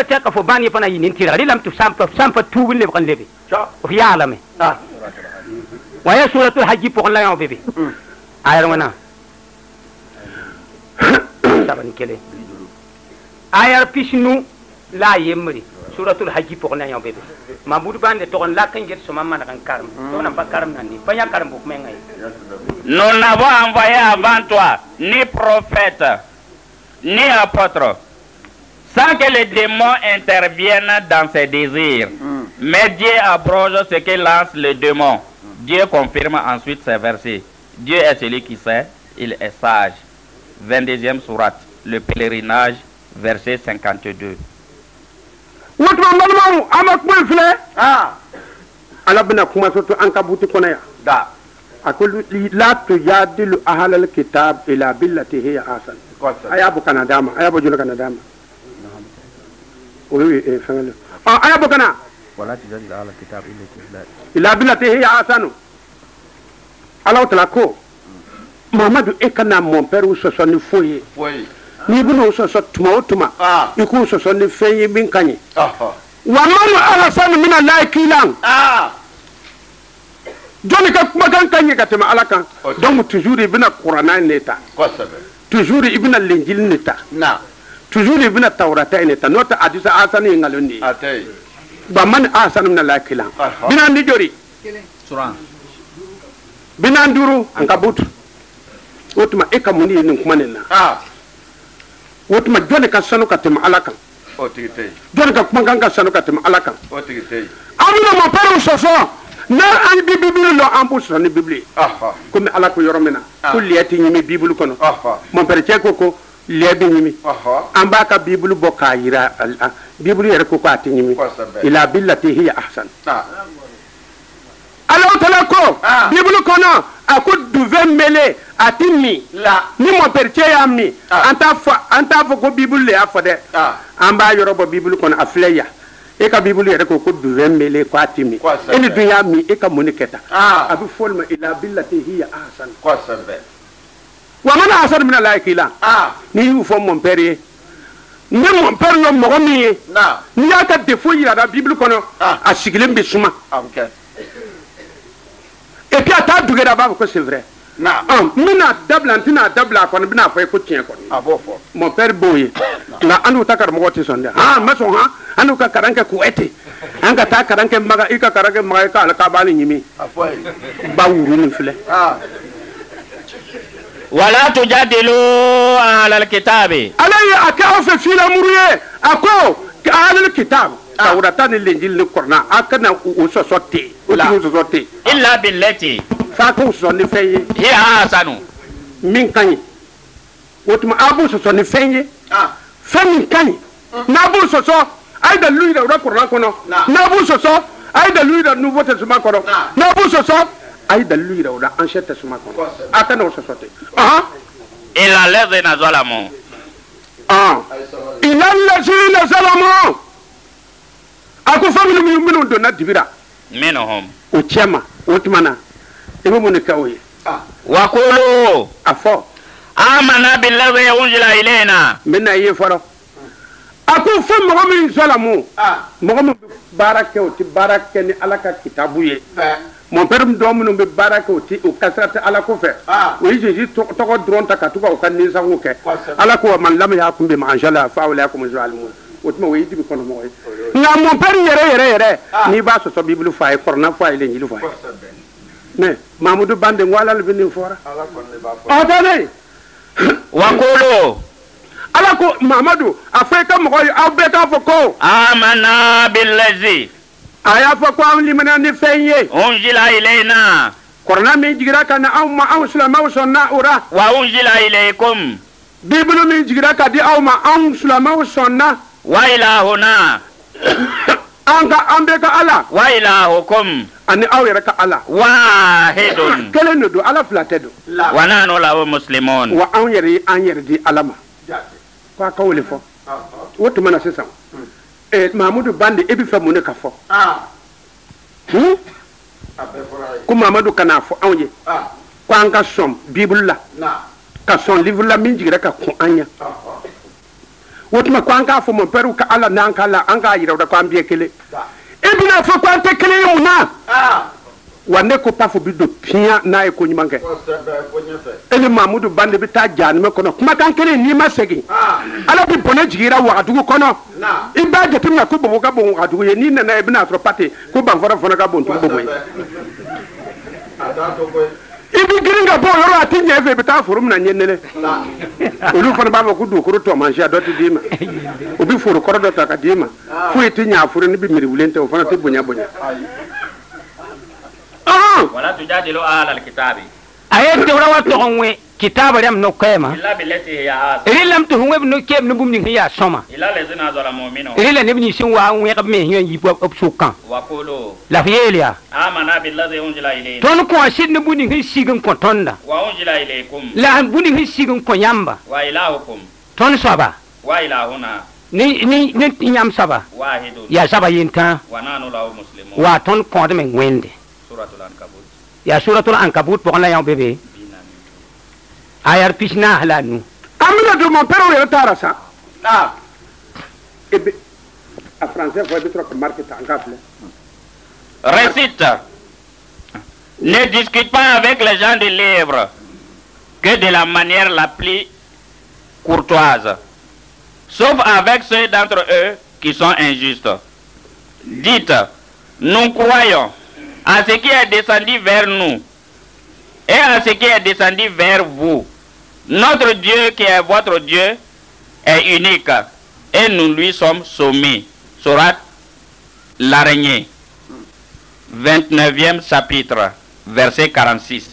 ta ka fo ban yepana yinin tira ri lam tu sampa tu le kan lebe fo ya alame وهي سورة الحج بقول لا يوم بيبي آية منا سبحان كله آية بيشنو لا يمري سورة الحج بقول لا يوم بيبي ما بود بان تقول لا كن جت سما ما نكن كارم تو نبى كارم نندي فيا كارم بوك مينغاي Nous n'avons envoyé avant toi ni prophète ni apôtre sans que les démons interviennent dans ses désirs. Mais Dieu abroge ce que lance le démon. Dieu confirme ensuite ces versets. Dieu est celui qui sait, il est sage. 22e sourate, le pèlerinage, verset 52. wotma malmamu ama kuma fle ala bina kuma soto an kabuti kona ya da akulu la tujadilu ahlal kitab ila billati hiya asan ayabu kana dama ayabu jula kana dama oui fangale ayabu kana wala tujadilu ahlal kitab ila billati hiya asan ala tala ko Muhammadu ekana mon père ou soso ni foye ni bunu soso tuma iku soso ni feye bin kanye wa manu ala sanu min Allah kilan joni ka kuma kan kanye ka tema ala kan donc toujours ibna qur'ana neta toujours ibna linjil neta toujours ibna tawrata neta nota hadisa asani ngalondi atay ba man asanu min Allah kilan bina ni jori binanduru ankabut wotuma e ka mun ye nin kuma nin na wotuma jɔnni ka sanu ka tɛmɛ ala kan jɔnni ka kumakan ka sanu ka tɛmɛ ala kan an bɛna mɔpɛrɛw sɔsɔ n'a an bi bibili lɔ an b'u sɔrɔ ni bibili ye komi ala ko yɔrɔ min na ko lɛ tɛ ɲimi bibili kɔnɔ mɔpɛrɛcɛ ko lɛ bɛ ɲimi an b'a ka bibili bɔ k'a yira bibili yɛrɛ ko a tɛ ɲimi ila billati hiya ahsan ala tala ko bibili kɔnɔ a ko duvet mele a ti min ni mɔpɛrɛcɛ y'a min an t'a fɔ ko bibili de y'a fɔ dɛ an b'a yɔrɔ bɔ bibili kɔnɔ a filɛ yan e ka bibili yɛrɛ ko duvet mele ko a ti min e ni dun y'a min e ka mun de kɛ tan a bɛ fɔ olu ma ila billati hiya ahsan wa mana ahsan min alayi k'i la n'i y'u fɔ mɔpɛrɛ ye ni mɔpɛrɛ ye mɔgɔ min ye n'i y'a ka défaut yira la bibili kɔnɔ a sigilen bɛ suma et puis a t'a dugera a b'a fɔ ko c'est vrai n bɛna dabila n tɛna dabila a kɔnɔ n bɛna fɔ ye ko tiɲɛ kɔni mon père b'o ye nka an n'u ta karamɔgɔ tɛ sɔn dɛ n ma sɔn an n'u ka kalan kɛ kuwɛti an ka taa kalan kɛ maga i ka kalan kɛ maga k'ale k'a b'a ni ɲimi ba wuru nin filɛ wala tujadilu ahlal kitabi ala ye a kɛ aw fɛ filamuru ye a ko ahlal kitab tawurata ni lenjili ni kɔrɔna a kana o sɔsɔ ten o tigi sɔsɔ ten illa billati f'a k'o sɔsɔ ni fɛn ye hiya ahsanu min ka ɲi o tuma a b'o sɔsɔ ni fɛn ye fɛn min ka ɲi n'a b'o sɔsɔ a ye dalilu yira o la kɔrɔna kɔnɔ n'a b'o sɔsɔ a ye dalilu yira nouveau testament kɔnɔ n'a b'o sɔsɔ a ye dalilu yira o la ancien testament kɔnɔ a kana o sɔsɔ ten illa allazina zalamu ila allazina zalamu a ko fɛn minnu donna dibira minhum o cɛ ma o tuma na i bɛ mun de kɛ o ye wa qulu a fɔ amana billazi unzila ilayna n bɛna i ye fɔlɔ a ko fo mɔgɔ min zalamu mɔgɔ min bɛ baara kɛ o tɛ baara kɛ ni ala ka kitabu ye mon père dɔ minnu bɛ baara kɛ o kasira tɛ ala ko fɛ o ye jésus tɔgɔ dɔrɔn ta ka to ka u ka ninsango kɛ ala ko man lam yakum bi ma'anjala fa awliyakum zalimun o tuma o ye dibi kɔnɔ mɔgɔ ye nka mon père yɛrɛ n'i b'a sɔsɔ bibili fɔ a ye kɔrɔna fɔ a ye lenjili fɔ a ye mais mamudu bande n ko ala de bɛ nin fɔra ɔ tɛ ne wa qulu ala ko mamadu a fɔ i ka mɔgɔ ye aw bɛɛ k'a fɔ ko amana billazi a y'a fɔ ko an limaniya ni fɛn ye unzila ilayna kɔrɔna min jigira ka na anw ma anw silamɛw sɔnna o la wa unzila ilaykum bibili min jigira ka di aw ma anw silamɛw sɔnna wa ilahuna an bɛɛ ka ala wa ilahukum ani aw yɛrɛ ka ala wahidun kelen de don ala fila tɛ don wa nahnu lahu muslimun wa anw yɛrɛ ye an yɛrɛ di ala ma ko a ka o de fɔ o tuma na sisan mahamudu bande e bɛ fɛ mun de ka fɔ ko mahamadu kana fɔ anw ye ko an ka sɔn bibili la ka sɔn livre la min jigira ka kun an ɲɛ o tuma ko an k'a fɔ mon père ka ala n'an ka la an k'a yira o la ko an bɛɛ kelen e bɛna fɔ ko an tɛ kelen ye mun na wa ne ko pafo bi don piya n'a ye ko ɲuman kɛ e ni mahamudu bande bɛ taa jahanama kɔnɔ kumakan kelen n'i ma segin ala bɛ bɔnɛ jigira wagadugu kɔnɔ i b'a jateminɛ ko bobo ka bon wagadugu ye n'i nana i bɛna sɔrɔ pate ko banfara fana ka bon tugu bobo ye i bɛ girin ka bɔ o yɔrɔ a tɛ ɲɛ fɛ i bɛ taa foro minɛ ɲɛ nɛnɛ olu fana b'a fɔ ko dugukolo tɔmansiya dɔ tɛ d'i ma u bɛ foro kɔrɔ dɔ ta ka d'i ma foyi tɛ ɲɛ a foro ni bɛ miriwulen tɛ o fana tɛ bonya bonya wala tujadilu ahlal kitabi aye tewra wa to ngwe kitaba ram no kema illa billati hiya ahsan iri lam to ngwe no kem no bumni hiya soma ila lazina zalamu minhum iri la nebni sin wa ngwe ka me hiya yi pop sukan wa qulu la fiyelia amana billazi unzila ilayna ton ko asid ne buni hi sigin ko tonda wa unzila ilaykum la buni hi sigin ko yamba wa ilahukum ton saba wa ilahuna ni yam saba wahidun ya saba yinta wa nahnu lahu muslimun wa ton ko de men wende suratul ankabut ya suratul ankabut pour la yaw bébé ayar pisna halanu amina do mon père yɛrɛ taara sa ebe a français fɔ i bɛ sɔrɔ ka marque ta an k'a filɛ récite ne discute pas avec les gens du livre que de la manière la plus courtoise sauf avec ceux d'entre eux qui sont injustes. Dites, nous croyons à ce qui est descendu vers nous et à ce qui est descendu vers vous. Notre Dieu qui est votre Dieu est unique et nous lui sommes soumis. Sourate l'araignée, 29e chapitre, verset 46.